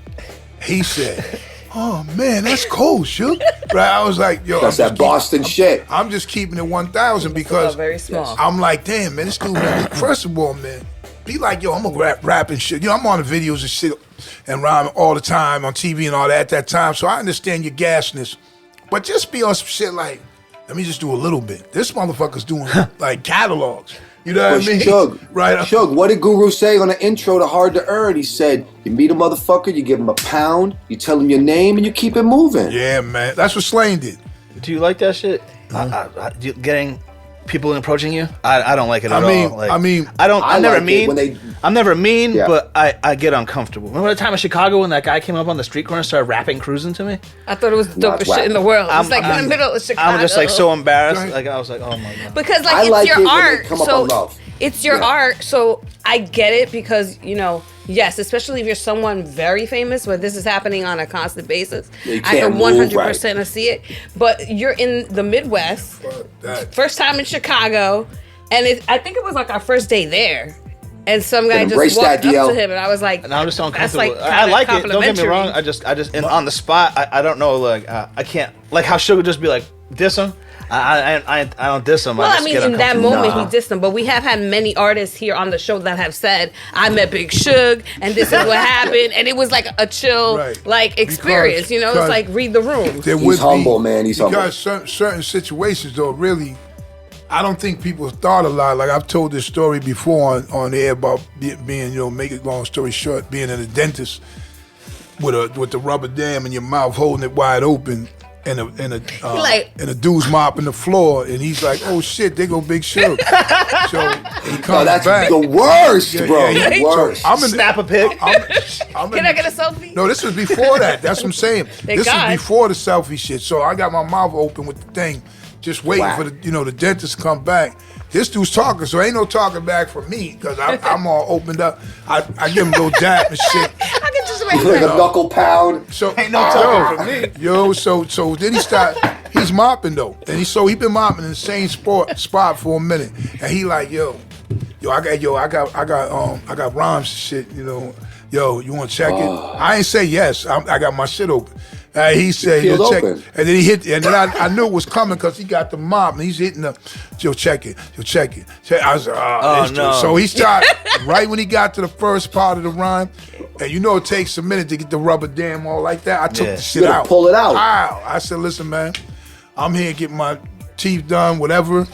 He said, oh man, that's cold, Shook. Right? I was like, yo, that's that Boston shit. I'm just keeping it 1,000 because very small. I'm like, damn, man, this dude, man, first of all, man, be like, yo, I'm gonna rap and shit. I'm on the videos and shit and rhyme all the time on TV and all that at that time. So I understand your gasness. But just be on some shit like, let me just do a little bit. This motherfucker's doing like catalogs. You know what I mean? Shug, right? Shug, what did Guru say on the intro to Hard to Earn? He said, you meet a motherfucker, you give him a pound, you tell him your name, and you keep it moving. Yeah, man. That's what Slane did. Do you like that shit? Getting people approaching you? I don't like it at all. Like, I'm never mean. I'm never mean, but I get uncomfortable. Remember the time in Chicago when that guy came up on the street corner and started rapping, cruising to me? I thought it was the dopest shit in the world. It's like in the middle of Chicago. I'm just like so embarrassed. Like I was like, oh my god. Because like I it's like your it art, when they come up on so love. It's your art, so I get it because yes, especially if you're someone very famous, where this is happening on a constant basis, I can 100% see it. But you're in the Midwest, first time in Chicago, and I think it was like our first day there. And some guy just walked up to him, and I was like, and I'm just uncomfortable. Like I like it. Don't get me wrong. I just on the spot. I don't know. Like I can't. Like how Sugar just be like diss him. I don't diss him. Well, I mean, in that moment he dissed him, but we have had many artists here on the show that have said, "I met Big Suge, and this is what happened," and it was like a chill, like experience. Because, it's like read the room. He's humble, man. He's humble. Because certain situations, though, really, I don't think people thought a lot. Like I've told this story before on air about being, make it long story short, being in a dentist with the rubber dam in your mouth, holding it wide open. And a dude's mopping the floor, and he's like, "Oh shit, there go Big Suge." So he comes that's back. The worst, bro. The worst. So Snap a pic. Can I get a selfie? No, this was before that. That's what I'm saying. This God. was before the selfie shit. So I got my mouth open with the thing, just waiting for the dentist to come back. This dude's talking, so ain't no talking back from me because I'm all opened up. I give him a little dap and shit. I can just Like a knuckle pound. So ain't no talking from me. Yo, so then he start. He's mopping though, and he been mopping in the same spot for a minute, and he like, I got rhymes and shit. Yo, you want to check it? I ain't say yes. I got my shit open. He said, "Yo, check it," and then he hit, and then I knew it was coming because he got the mop, and he's hitting the, "Yo, check it, I was like, oh no. So he started right when he got to the first part of the rhyme, and it takes a minute to get the rubber dam all like that. I took the shit out, pull it out. Wow. I said, listen, man, I'm here getting my teeth done, whatever,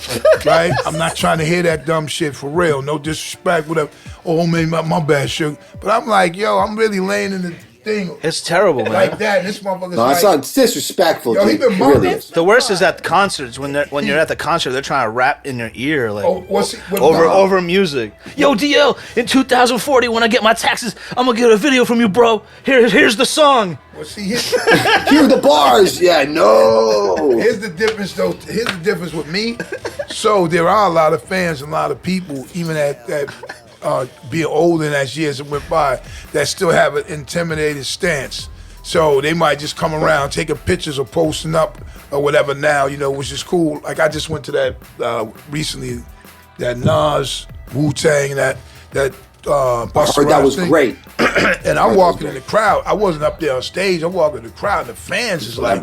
right? I'm not trying to hear that dumb shit for real. No disrespect, whatever. Oh man, my bad, Sugar. But I'm like, yo, I'm really laying in the thing. It's terrible, man. Like that, and this motherfucker's No, it's not disrespectful. Yo, he been really is. The worst is at concerts when you're at the concert, they're trying to rap in your ear like over over music. Yo, DL, in 2040 when I get my taxes, I'm gonna get a video from you, bro. Here's the song. Well, see, Here's the bars. Yeah, no. Here's the difference, though. Here's the difference with me. So there are a lot of fans and a lot of people, even at being older and as years went by, that still have an intimidated stance. So they might just come around taking pictures or posting up or whatever now, which is cool. Like I just went to that recently, that Nas, Wu-Tang, that Busta I heard that was thing. great. And I'm walking in the crowd. I wasn't up there on stage. I'm walking in the crowd. And the fans is like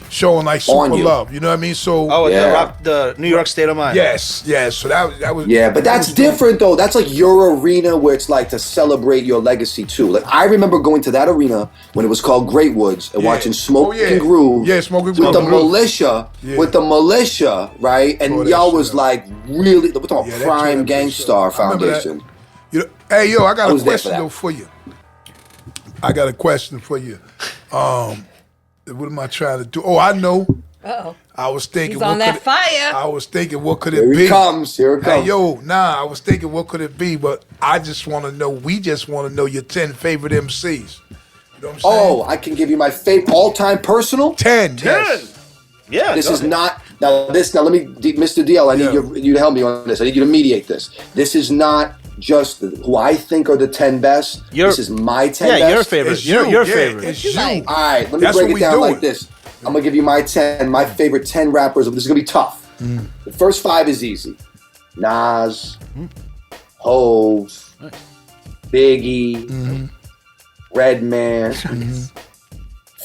showing like super love. You know what I mean? So the New York State of Mind. Yes. So that was but that's different though. That's like your arena where it's like to celebrate your legacy too. Like I remember going to that arena when it was called Great Woods and watching Smoke and Groove. Yeah, Smoke and Groove with the militia. With the militia, right? And y'all was like really. We're talking about Prime Gangstar Foundation. Hey, yo, I got a question though for you. I got a question for you. What am I trying to do? Oh, I know. Uh-oh. I was thinking, he's on that fire. I was thinking, what could it be? Here it comes. Hey, yo, I was thinking, what could it be? But I just want to know. We just want to know your 10 favorite MCs. You know what I'm saying? Oh, I can give you my favorite all-time personal. 10. Yes. Yeah. This is not Now let me, Mr. DL, I need you to help me on this. I need you to mediate this. This is not just who I think are the 10 best. This is my 10 best. Yeah, your favorite. Your favorite. It's you. Like? All right, let me break it down like this. I'm going to give you my favorite 10 rappers. This is going to be tough. The first 5 is easy. Nas, Hov, Biggie, Redman,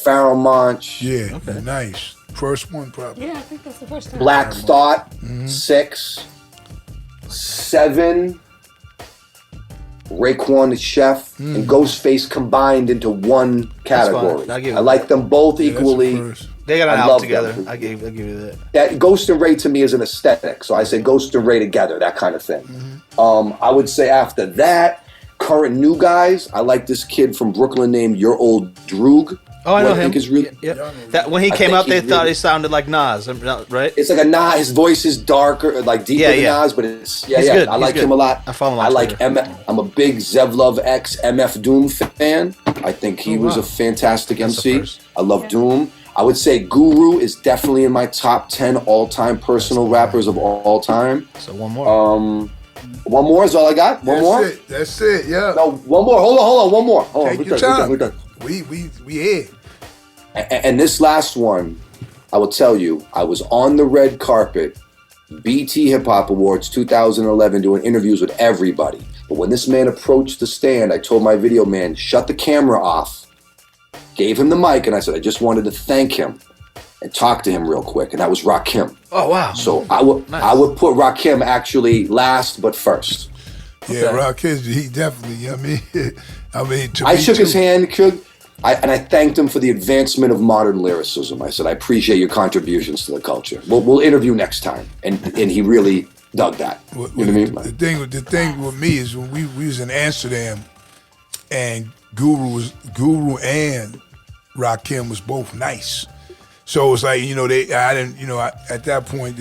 Pharoah Monch. Yeah, nice. First one, probably. Yeah, I think that's the first time. Black Thought, 6. 7, Raekwon the Chef, and Ghostface combined into one category. I like them both equally. They got an album together. I give you that. That Ghost and Ray to me is an aesthetic, so I say Ghost and Ray together, that kind of thing. I would say after that, current new guys, I like this kid from Brooklyn named Your Old Droog. Oh, I know him. I think is really, that when he came out, they thought he sounded like Nas, right? It's like a Nas. His voice is darker, like deeper than Nas, but it's good. I like him a lot. I follow him on I like Twitter. I'm a big Zev Love X MF Doom fan. I think he was a fantastic MC. I love Doom. I would say Guru is definitely in my top 10 all-time personal rappers of all time. So one more. One more is all I got. One more. That's it. Yeah. No, one more. Hold on. One more. Hold on. Take your time. We're done. We here. And this last one, I will tell you, I was on the red carpet, BT Hip Hop Awards 2011, doing interviews with everybody. But when this man approached the stand, I told my video man, shut the camera off, gave him the mic, and I said, I just wanted to thank him and talk to him real quick. And that was Rakim. Oh, wow. So I would put Rakim actually last, but first. Yeah, Rakim, he definitely, I mean, I shook his hand, and I thanked him for the advancement of modern lyricism. I said, I appreciate your contributions to the culture. We'll interview next time. And he really dug that. You know what I mean? The thing with me is when we was in Amsterdam and Guru and Rakim was both nice. So it was like, at that point,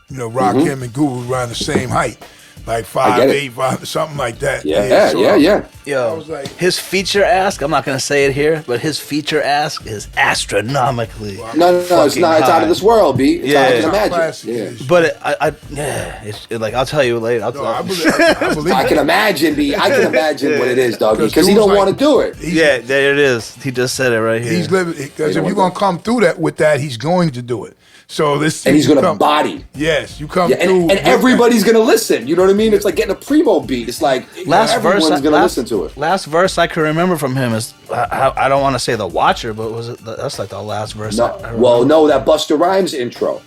Rakim and Guru were around the same height. Like 5'8", 5, something like that. Yeah. Yo, I was like, his feature ask, I'm not going to say it here, but his feature ask is astronomically. No, it's not. It's out of this world, B. It's Yeah. I It's can not imagine. classic. Yeah. But I'll tell you later. I believe I can imagine, B. I can imagine what it is, dog. Because he Dude's don't like- want to do it. Yeah, there it is. He just said it right here. He's living, because if you're going to come through that with that, he's going to do it. So this, And he's going to body. Yes, you come Yeah, through. and everybody's going to listen. You know what I mean? It's like getting a primo beat. It's like everyone's going to listen to it. Last verse I can remember from him is, I don't want to say The Watcher, but that's like the last verse. No, that Busta Rhymes intro.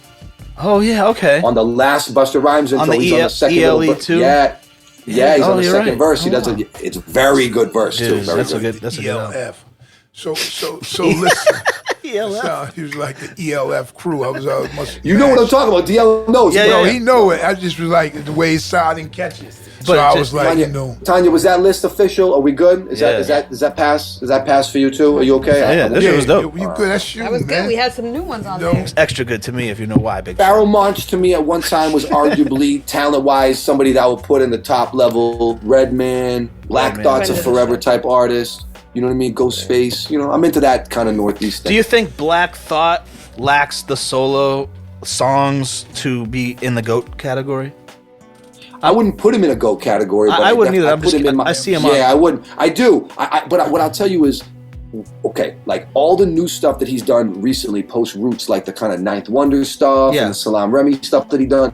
Oh, yeah, okay. On the last Busta Rhymes intro, On the he's on the second ELE little verse. too? Yeah, he's on the you're second right. verse. He does it. It's a very good verse too. Dude, Very that's a good. good. That's a good. album. ELF. So listen. ELF. So he was like the ELF crew. I was must. You know what I'm talking about? DL knows. Yeah, No, yeah. he know it. I just was like the way it sounded and catchy. So But I just- was like, Tanya, was that list official? Are we good? Does Yeah. that pass? Does that pass for you too? Are you okay? Yeah, this shit was dope. You good? That's you, That was man. good. We had some new ones on No. there. It's extra good to me if you know why. Big. Pharoah Monch to me at one time was arguably talent-wise somebody that I would put in the top level. Redman, Black Redman. Thought's a forever type artist. You know what I mean? Ghostface. You know, I'm into that kind of Northeast thing. Do you think Black Thought lacks the solo songs to be in the GOAT category? I wouldn't put him in a GOAT category. But I wouldn't either. I'd put him in my, I see him. Yeah, I wouldn't. I do. But what I'll tell you is, okay, like all the new stuff that he's done recently, post Roots, like the kind of Ninth Wonder stuff Yeah. and the Salam Remy stuff that he done.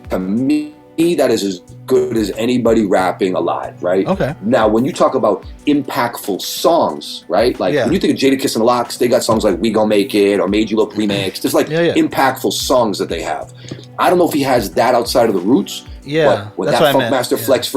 To me, that is as good as anybody rapping alive, right? Okay. Now, when you talk about impactful songs, right? Like when you think of Jadakiss and the Lox, they got songs like "We Gon' Make It" or "Made You Look" remix. There's like impactful songs that they have. I don't know if he has that outside of the Roots. Yeah, but with that's that what I meant. Funkmaster Flex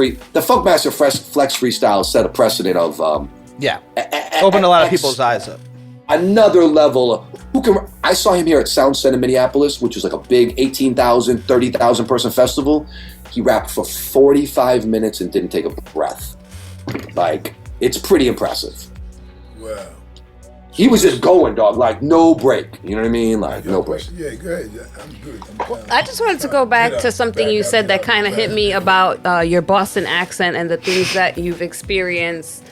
Flex freestyle set a precedent of Opened a lot of people's eyes up. Another level of who can. I saw him here at Sound Center Minneapolis, which was like a big 18,000, 30,000 person festival. He rapped for 45 minutes and didn't take a breath. Like, it's pretty impressive. Wow. He was just going, dog, like no break. You know what I mean? Like no break. Yeah, go ahead. I'm good. I just wanted to go back to something you said that kind of hit me about your Boston accent and the things that you've experienced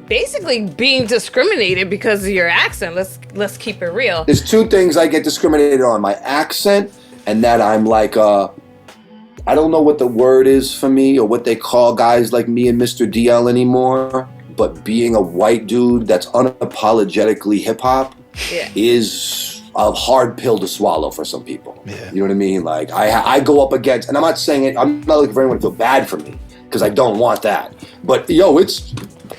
basically being discriminated because of your accent. Let's keep it real. There's two things I get discriminated on: my accent, and that I'm like I don't know what the word is for me or what they call guys like me and Mr. DL anymore, but being a white dude that's unapologetically hip hop is a hard pill to swallow for some people. Yeah. You know what I mean? Like I go up against, and I'm not saying it, I'm not looking for anyone to feel bad for me, because I don't want that. But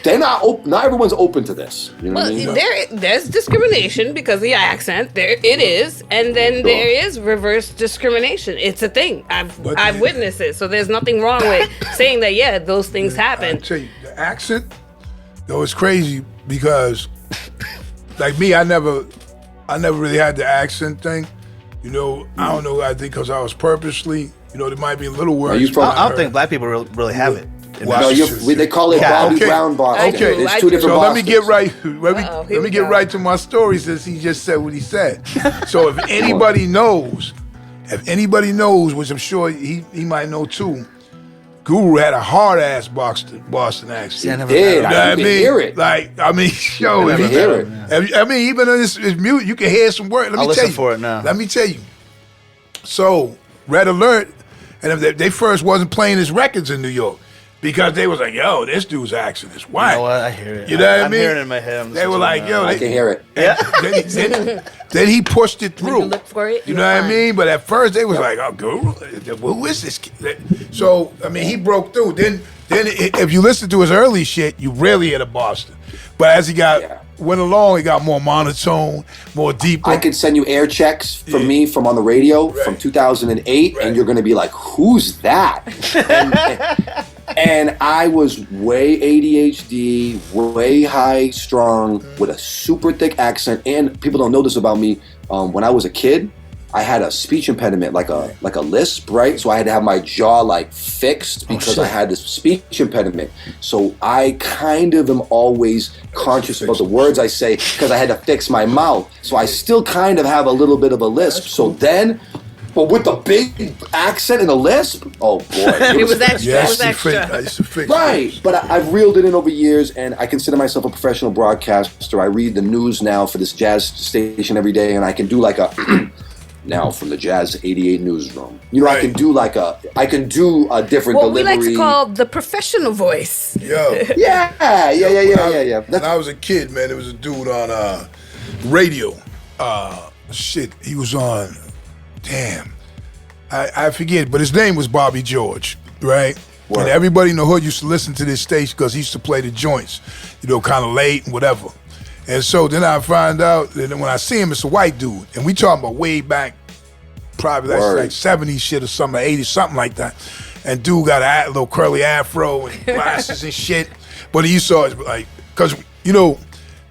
they're not everyone's open to this. You know what I mean? There's discrimination because of your accent. There it is, and then there is reverse discrimination. It's a thing. I've witnessed it. So there's nothing wrong with saying that. Yeah, those things happen. I tell you, the accent, though, it's crazy because, like me, I never really had the accent thing. You know, I don't know. I think because I was purposely. You know, there might be a little words. I don't think black people really have it. Well, they call it Bobby Brown Boston. Okay, there's two different so Bostons. let me get right. Let me get right to my story, since he just said what he said. So if anybody knows, which I'm sure he might know too, Guru had a hard ass Boston accent. He did. I can hear it. Like, I mean, yo, I can hear it. I mean, even in his mute, you can hear some words. I'll listen for it now. Let me tell you. So, Red Alert, and if they first wasn't playing his records in New York, because they was like, yo, this dude's accent is white. You know what? I hear it. You know what I I'm mean? hearing it in my head. They were like, yo. I can hear it. Yeah. Then he pushed it through. When you look for it, you know what I mean? But at first they was like, oh, Guru, who is this kid? So, I mean, he broke through. Then if you listen to his early shit, you really hear the Boston. But as he went along, he got more monotone, more deeper. I could send you air checks from me from on the radio from 2008, and you're going to be like, who's that? And I was way ADHD, way high strung, with a super thick accent. And people don't know this about me. When I was a kid, I had a speech impediment, like a lisp, right? So I had to have my jaw like fixed because I had this speech impediment. So I kind of am always conscious about the words I say because I had to fix my mouth. So I still kind of have a little bit of a lisp. So then, but with the big accent and the lisp, oh boy. It was extra. Yeah, it was extra. I used to fix Right, but I've reeled it in over years, and I consider myself a professional broadcaster. I read the news now for this jazz station every day, and I can do like a now from the Jazz 88 newsroom. You know, I can do I can do a different delivery. What we like to call the professional voice. Yo. Yeah. When I was a kid, man, there was a dude on radio. He was on. Damn, I forget, but his name was Bobby George, right? Word. And everybody in the hood used to listen to this station because he used to play the joints, you know, kind of late and whatever. And so then I find out that when I see him, it's a white dude, and we talking about way back, probably like 70s shit or something, 80s, something like that. And dude got a little curly afro and glasses and shit, but he used to always like, because you know.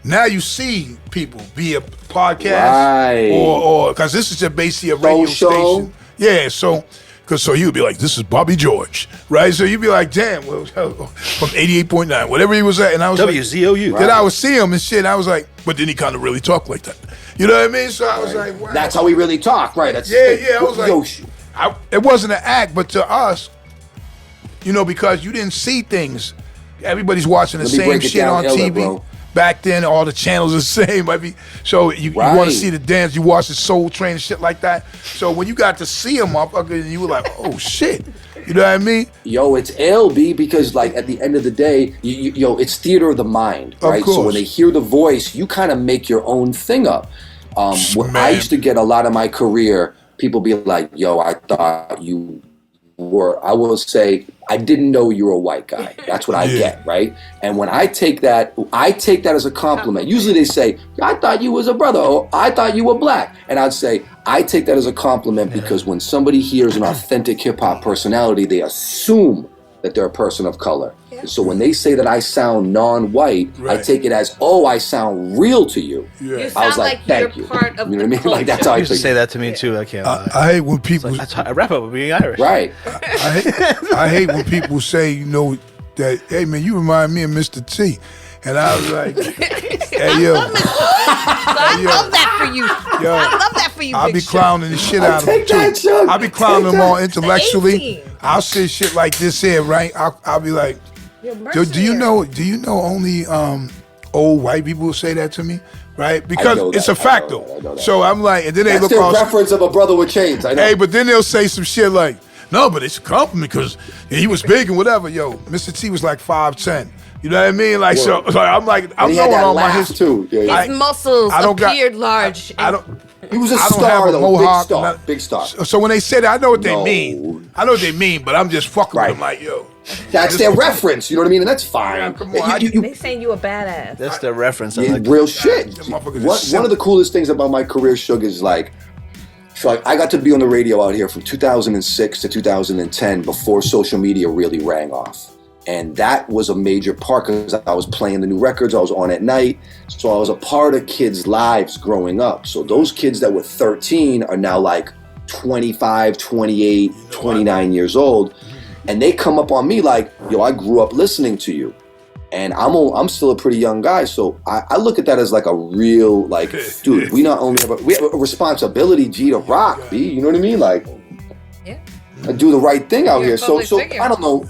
Now you see people via podcast or because this is just basically a radio station. Yeah, so you'd be like, this is Bobby George, right? So you'd be like, damn, well, from 88.9, whatever he was at, and I was WZOU. Like, then I would see him and shit. And I was like, but then he kind of really talked like that. You know what I mean? So I was like, wow. That's how we really talk, right? That's I was like, it wasn't an act, but to us, you know, because you didn't see things. Everybody's watching the same shit on TV. Bro. Back then, all the channels are the same. So you want to see the dance, you watch the Soul Train and shit like that. So when you got to see him, motherfucker, you were like, oh shit. You know what I mean? Yo, it's LB because like at the end of the day, it's theater of the mind, right? So when they hear the voice, you kind of make your own thing up. I used to get a lot of my career, people be like, yo, I thought you were, I will say, I didn't know you were a white guy. That's what I get, right? And when I take that as a compliment. Usually they say, I thought you was a brother, or I thought you were black. And I'd say, I take that as a compliment because when somebody hears an authentic hip-hop personality, they assume that they're a person of color. Yeah. So when they say that I sound non-white, I take it as, I sound real to you. Yeah. You sound like thank you. Part of you know what I mean? Culture. Like that's how I used to say that to me too. I can't lie. I hate when people. I rap up with being Irish. Right. I hate when people say, you know, that, hey man, you remind me of Mr. T. And I was like, hey yo. I love that for you. Yo, I love that for you. I'll be clowning the shit out of them too. I'll be clowning them all intellectually. I'll say shit like this here, right? I'll be like, Do you know only old white people will say that to me, right? Because it's a fact though. So I'm like, and then they look all reference of a brother with chains. I know. Hey, but then they'll say some shit like, no, but it's a compliment because he was big and whatever. Yo, Mr. T was like 5'10". You know what I mean? Like so I'm like I'm going on my history too. Yeah, his muscles appeared large. I don't. He was a star though, mohawk, big star. So when they say that, I know what they mean. I know what they mean, but I'm just fucking with them like, yo. That's their reference, you know what I mean? And that's fine. Yeah, come on, they saying you a badass. That's their reference. Real shit. One of the coolest things about my career, Suge, is like, so I got to be on the radio out here from 2006 to 2010 before social media really rang off. And that was a major part because I was playing the new records, I was on at night. So I was a part of kids' lives growing up. So those kids that were 13 are now like 25, 28, 29 years old. And they come up on me like, yo, I grew up listening to you. And I'm still a pretty young guy. So I look at that as like a real, like, dude, we not only have we have a responsibility, G, to rock, B. You know what I mean? Like, I do the right thing out here. So I don't know.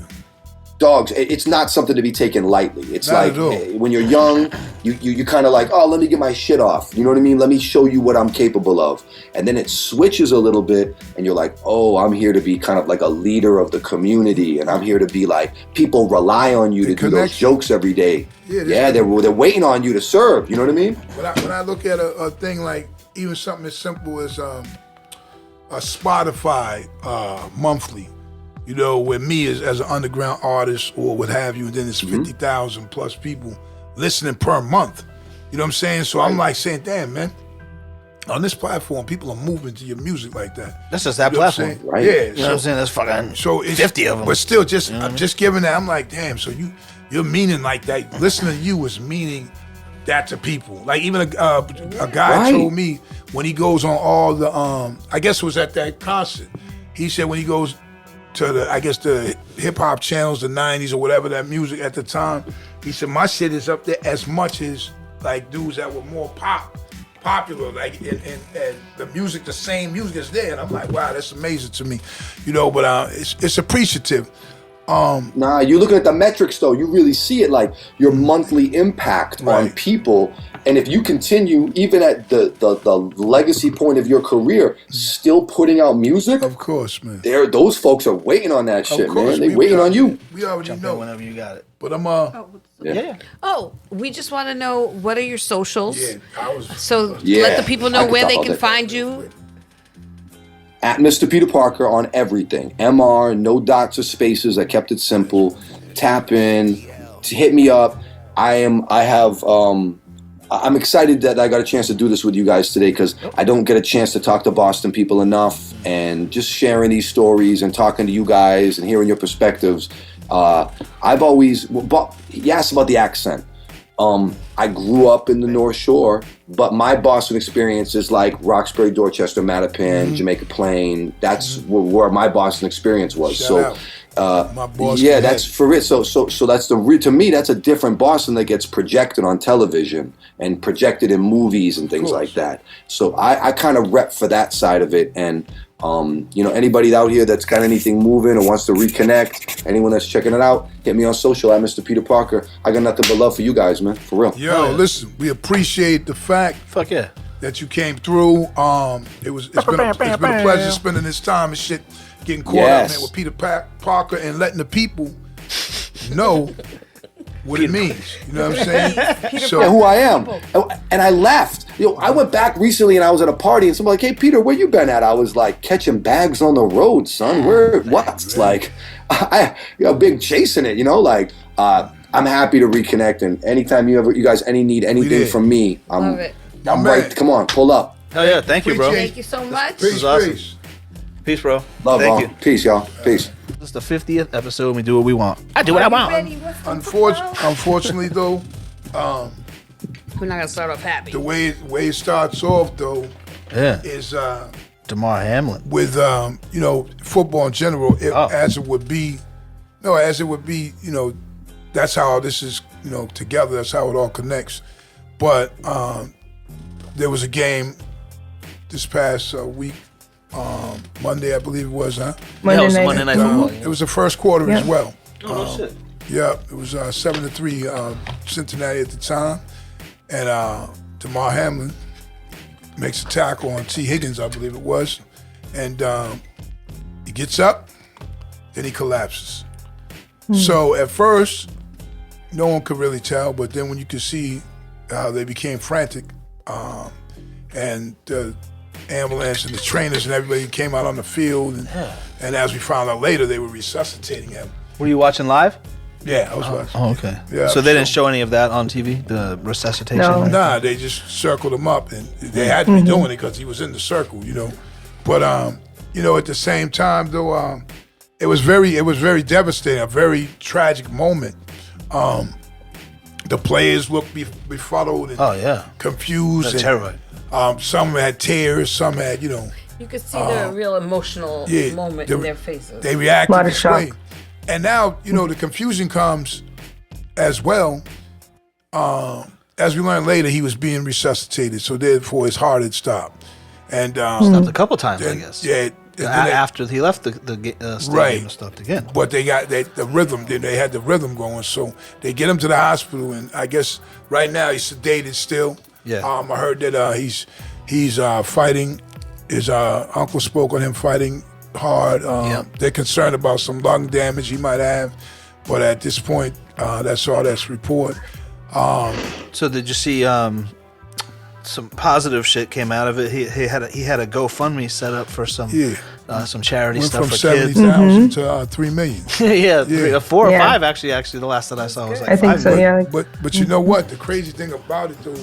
Dogs, it's not something to be taken lightly. It's not like when you're young, you kind of like, oh, let me get my shit off. You know what I mean? Let me show you what I'm capable of. And then it switches a little bit and you're like, oh, I'm here to be kind of like a leader of the community. And I'm here to be like, people rely on you to do those jokes every day. Yeah, they're waiting on you to serve. You know what I mean? When I look at a thing like even something as simple as a Spotify monthly, you know, with me as an underground artist or what have you, and then it's 50,000 plus people listening per month. You know what I'm saying? So I'm like saying, damn, man, on this platform, people are moving to your music like that. That's just that platform, right? Yeah. You know what I'm saying? That's fucking so it's 50 of them. But still, I'm just giving that. I'm like, damn, so you're meaning like that. Listening to you is meaning that to people. Like even a guy told me when he goes on all the, I guess it was at that concert, he said when he goes to the hip hop channels, the 90s or whatever that music at the time, he said my shit is up there as much as like dudes that were more popular, like and the music, the same music is there. And I'm like, wow, that's amazing to me, you know. But it's appreciative. Nah, you're looking at the metrics though. You really see it like your monthly impact on people. And if you continue, even at the legacy point of your career, still putting out music, of course, man. Those folks are waiting on that shit, man. They waiting on you. We already know whenever you got it. But I'm Oh, we just want to know what are your socials? Yeah, let the people know where they can find you. At Mr. Peter Parker on everything. MR, no dots or spaces. I kept it simple. Tap in, hit me up. I'm excited that I got a chance to do this with you guys today because I don't get a chance to talk to Boston people enough, and just sharing these stories and talking to you guys and hearing your perspectives. I've always, you asked about the accent. I grew up in the North Shore, but my Boston experience is like Roxbury, Dorchester, Mattapan, Jamaica Plain. That's where my Boston experience was. That's for it. So that's to me, that's a different Boston that gets projected on television and projected in movies and things like that. So I kind of rep for that side of it. And anybody out here that's got anything moving or wants to reconnect, anyone that's checking it out, hit me on social at Mr. Peter Parker. I got nothing but love for you guys, man. For real. Yo, listen, we appreciate the fact that you came through. It's been a pleasure spending this time and shit, getting caught up, man, with Peter Parker and letting the people know what it means. You know what I'm saying? So who I am. And I left. I went back recently and I was at a party and someone like, hey, Peter, where you been at? I was like, catching bags on the road, son. What? It's like, big chasing it, like, I'm happy to reconnect. And anytime you guys need anything from me, I'm right. Come on, pull up. Hell yeah. Thank you, bro. Thank you so much. Peace, awesome. Peace, bro. Love, Thank you. Peace, y'all. Peace. This is the 50th episode. We do what we want. I do what I want. Unfortunately, though, we're not gonna start off happy. The way it starts off, though, is Damar Hamiln with football in general. As it would be, that's how this is, together. That's how it all connects. But there was a game this past week. Monday, I believe it was, huh? Monday Night Football. It was the first quarter as well. Oh, shit. Yep, it was 7-3 Cincinnati at the time, and Damar Hamlin makes a tackle on T. Higgins, I believe it was, and he gets up, then he collapses. So at first, no one could really tell, but then when you could see how they became frantic, and the ambulance and the trainers and everybody came out on the field, and as we found out later, they were resuscitating him. Were you watching live? Yeah, I was watching. Oh, okay. Yeah, so they didn't show any of that on TV, the resuscitation? No. Nah, they just circled him up, and they had to be doing it because he was in the circle, you know. But you know, at the same time, though, it was very devastating, a very tragic moment. The players looked befuddled and confused. That's terrible. Some had tears, some had, you know. You could see the real emotional moment in their faces. They reacted A lot of this shock. way. And now, you know, the confusion comes as well. As we learned later, he was being resuscitated, so therefore his heart had stopped. And Stopped a couple times, I guess. Yeah. After he left the stadium, it stopped again. But they got the rhythm. They had the rhythm going, so they get him to the hospital, and I guess right now he's sedated still. Yeah. I heard that he's fighting. His uncle spoke on him fighting hard. They're concerned about some lung damage he might have, but at this point, that's all that's reported. So did you see some positive shit came out of it? He had a GoFundMe set up for some charity Went stuff from for 70,000 to 3 million. kids. 4 or 5 actually. The last that I saw was like I think 5 so. million. Yeah. But you know what? The crazy thing about it, though,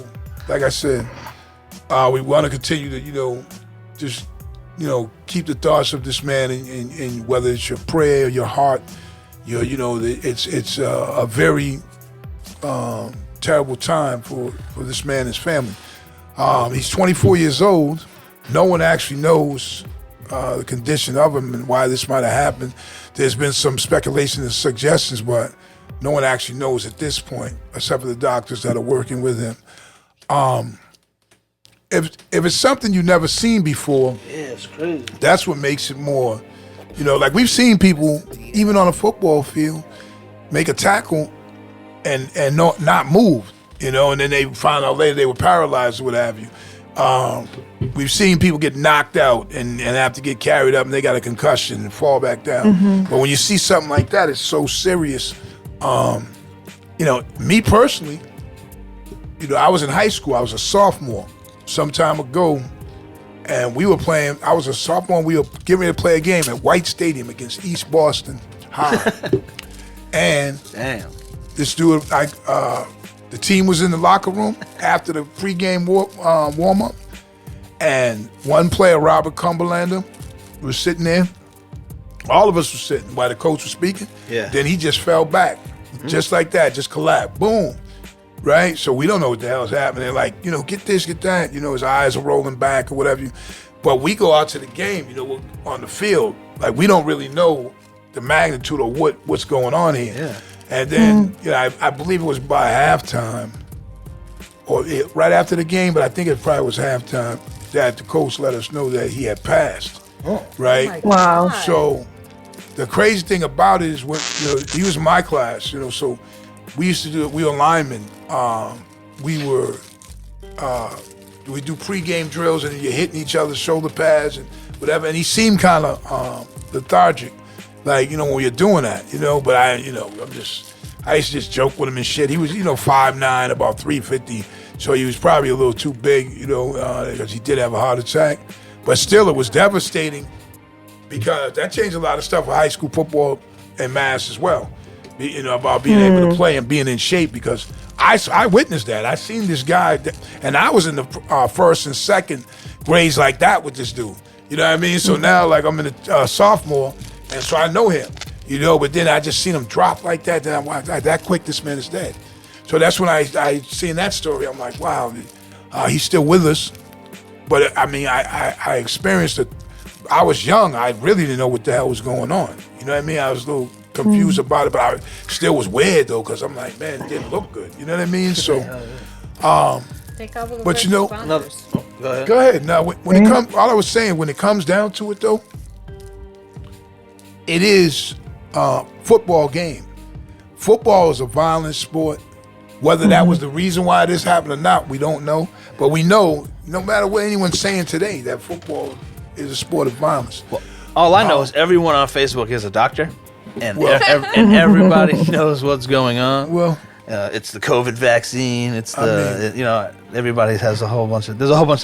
like I said, we want to continue to just keep the thoughts of this man in whether it's your prayer, your heart, it's a very terrible time for this man and his family. He's 24 years old. No one actually knows the condition of him and why this might have happened. There's been some speculation and suggestions, but no one actually knows at this point, except for the doctors that are working with him. If it's something you've never seen before, It's crazy. that's what makes it more, like we've seen people, even on a football field, make a tackle and not move, and then they found out later they were paralyzed or what have you. We've seen people get knocked out and have to get carried up and they got a concussion and fall back down. But when you see something like that, it's so serious. Me personally, I was in high school. I was a sophomore some time ago, and we were playing. I was a sophomore. And we were getting ready to play a game at White Stadium against East Boston High. And Damn. this dude, the team was in the locker room after the pregame warm up, and one player, Robert Cumberlander, was sitting there. All of us were sitting while the coach was speaking. Yeah. Then he just fell back, just like that, just collapsed. Boom. Right? So we don't know what the hell is happening. Like, get this, get that. His eyes are rolling back or whatever. But we go out to the game, on the field. Like, we don't really know the magnitude of what's going on here. Yeah. And then, I believe it was by halftime, or right after the game, but I think it probably was halftime, that the coach let us know that he had passed. Oh. Right? Oh my Wow. God. So the crazy thing about it is when he was in my class, so we used to do it. We were linemen. We do pregame drills and you're hitting each other's shoulder pads and whatever. And he seemed kind of lethargic, like when you're doing that, But I used to just joke with him and shit. He was 5'9", about 350, so he was probably a little too big, because he did have a heart attack. But still, it was devastating because that changed a lot of stuff for high school football and Mass as well. About being able to play and being in shape, because I witnessed that. I seen this guy, and I was in the first and second grades like that with this dude. You know what I mean? So now, like, I'm in a sophomore, and so I know him. But then I just seen him drop like that. Then I'm like, that quick, this man is dead. So that's when I seen that story. I'm like, wow, he's still with us. But I mean, I experienced it. I was young. I really didn't know what the hell was going on. You know what I mean? I was a little confused about it, but I still was weird though, because I'm like, man, it didn't look good. You know what I mean? So, Take over the but first Go ahead. go ahead. Now, when it comes, all I was saying, when it comes down to it though, it is a football game. football is a violent sport. Whether that was the reason why this happened or not, we don't know. But we know, no matter what anyone's saying today, that football is a sport of violence. Well, all I know is everyone on Facebook is a doctor, and and everybody knows what's going on. Well, it's the COVID vaccine. It's everybody has there's a whole bunch of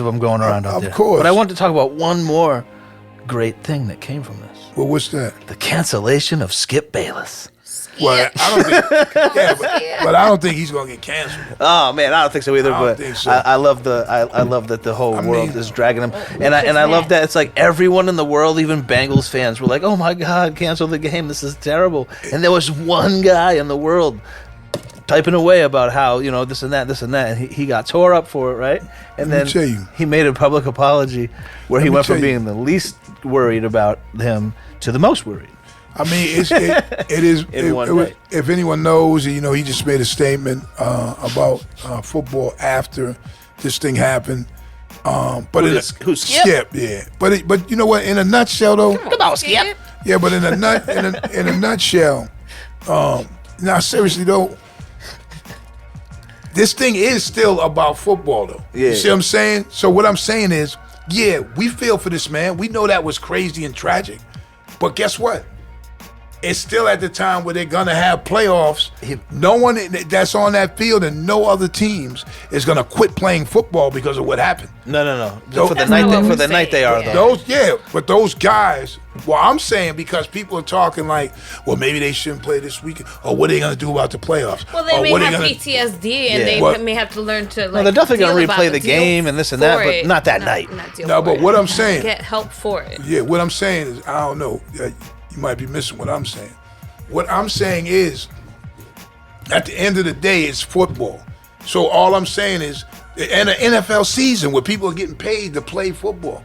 them going around out there. Of course. But I want to talk about one more great thing that came from this. well, what's that? The cancellation of Skip Bayless. Well, I don't think, but I don't think he's gonna get canceled. Oh man, I don't think so either. I don't But think so. I love that the whole world is dragging him, and I mad. love that it's like everyone in the world, even Bengals fans, were like, "Oh my God, cancel the game! This is terrible." And there was one guy in the world typing away about how this and that, and he got tore up for it, right? And Let me tell then you. he made a public apology where he me went from tell you. being the least worried about him to the most worried. I mean, it is. In one day. If anyone knows, he just made a statement about football after this thing happened. But Who, Skip? Yeah. But you know what? In a nutshell, though. Come on, Skip. Yeah, but in a nutshell, now seriously though, this thing is still about football though. Yeah. You see what I'm saying? So what I'm saying is, yeah, we feel for this man. We know that was crazy and tragic, but guess what? It's still at the time where they're gonna have playoffs. No one that's on that field and no other teams is gonna quit playing football because of what happened. No. So- For the That's night, not what for we're the night they are saying. though. But those guys. Well, I'm saying because people are talking like, well, maybe they shouldn't play this weekend, or what are they gonna do about the playoffs? Well, they Or may what are have gonna- PTSD, and Yeah. they What? may have to learn to. Like, No, they're definitely going deal to about replay the deal game and this and that, for but it. not that night. Not deal No, for but it. what I'm saying- Get help for it. Yeah, what I'm saying is, I don't know. You might be missing what I'm saying. What I'm saying is, at the end of the day, it's football. So all I'm saying is, and an NFL season where people are getting paid to play football.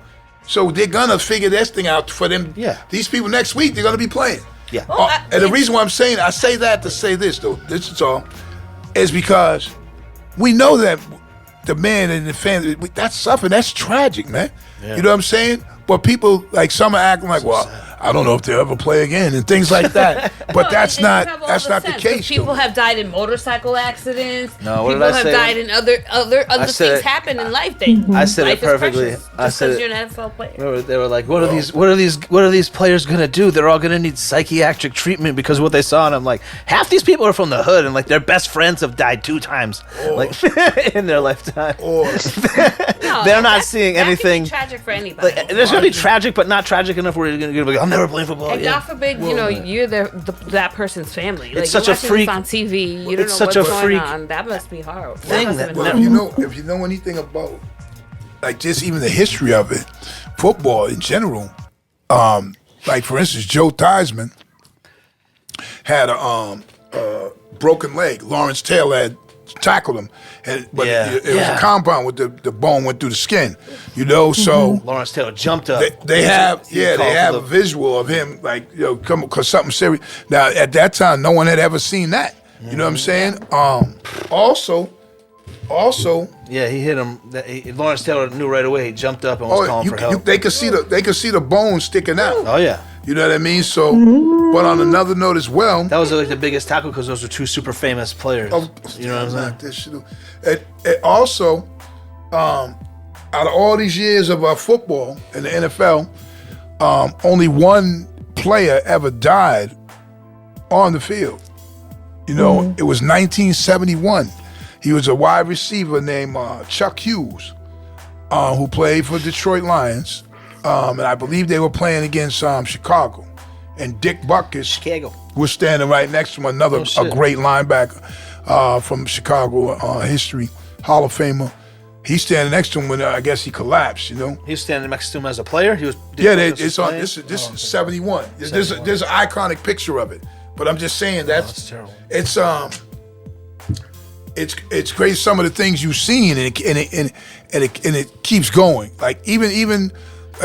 So they're gonna figure this thing out for them. Yeah. These people next week, they're gonna be playing. Yeah. Well, And the reason why I'm saying, I say that to say this though, this is all, is because we know that the man and the family, that's suffering, that's tragic, man. You know what I'm saying? But people, like some are acting like, well, I don't know if they'll ever play again and things like that. But No, that's and you not have all that's not the sense. case. People though. have died in motorcycle accidents. No, what did people I have say? died in other said things it- happen in life. I said it life is perfectly. precious, I just said 'cause it- you're an NFL player. They were like, what are these players gonna do? They're all gonna need psychiatric treatment because of what they saw. And I'm like, half these people are from the hood, and like their best friends have died 2 times, like in their lifetime. Or No, They're not that- seeing that could be anything. tragic for anybody. Like, there's gonna be tragic, but not tragic enough where you're gonna be like, I'm never playing football and again. God forbid, you're that person's family. Like, such you're a watching freak- this on TV. You don't it's know such what's a going freak on. That must be horrible. thing must that have been well, horrible. if you know anything about, like, just even the history of it, football in general, like for instance, Joe Theismann had a broken leg. Lawrence Taylor had tackled him, but Yeah. it was Yeah. a compound with the bone went through the skin. So Lawrence Taylor jumped up. they have He they called for have the- a visual of him like come because something serious. Now at that time, no one had ever seen that. You know what I'm saying? Also, Yeah, he hit him. Lawrence Taylor knew right away. He jumped up and was calling for help. they could see the bone sticking out. Oh yeah, You know what I mean? So, but on another note as well, that was like the biggest tackle because those were 2 super famous players. You know what I'm saying? Like this shit. It also, out of all these years of football in the NFL, only one player ever died on the field. You know, it was 1971. He was a wide receiver named Chuck Hughes, who played for Detroit Lions. And I believe they were playing against Chicago. And Dick Butkus Chicago. was standing right next to him, another a shit. great linebacker from Chicago history, Hall of Famer. He's standing next to him when I guess he collapsed, you know? He was standing next to him as a player. He was. Yeah, Dick Butkus it's was on. playing? This is Oh, okay. 71. There's an iconic picture of it, but I'm just saying that's terrible. it's crazy some of the things you've seen, and it keeps going. Like even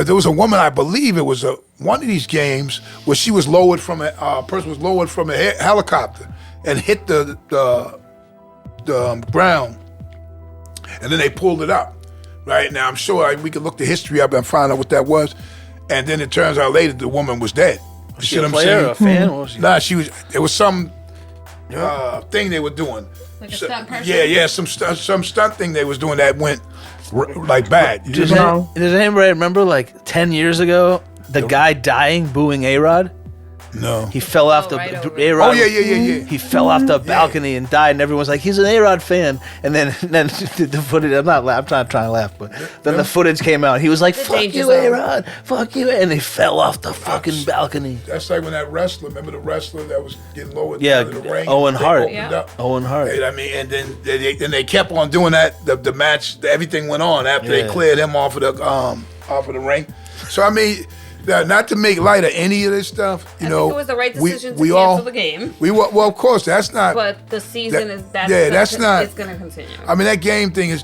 there was a woman, I believe it was one of these games where she was lowered from a person was lowered from a helicopter and hit the ground, and then they pulled it up. Right now, I'm sure we could look the history up and find out what that was, and then it turns out later the woman was dead. You Was see she a what I'm player saying? or a fan? What was she? Nah, she was. It was some. thing they were doing. Like a stunt person? Yeah, some stunt thing they was doing that went like bad. You Does know? anybody remember like 10 years ago the guy dying booing A-Rod? No. He fell off right the over. A-Rod. Oh yeah. He fell off the balcony and died, and everyone's like, "He's an A-Rod fan." And then the footage. I'm not trying to laugh, but then the footage came out. He was like, "Fuck danger you, zone. A-Rod, fuck you," and he fell off the fucking balcony. That's like when that wrestler. Remember the wrestler that was getting lowered Yeah, into the ring? Owen They Hart. opened Yeah. up. Owen Hart. I mean, and then they kept on doing that. The match, everything went on after they cleared him off of the ring. So I mean, not to make light of any of this stuff, I think it was the right decision to cancel the game. Well, of course, that's not. But the season It's going to continue. I mean, that game thing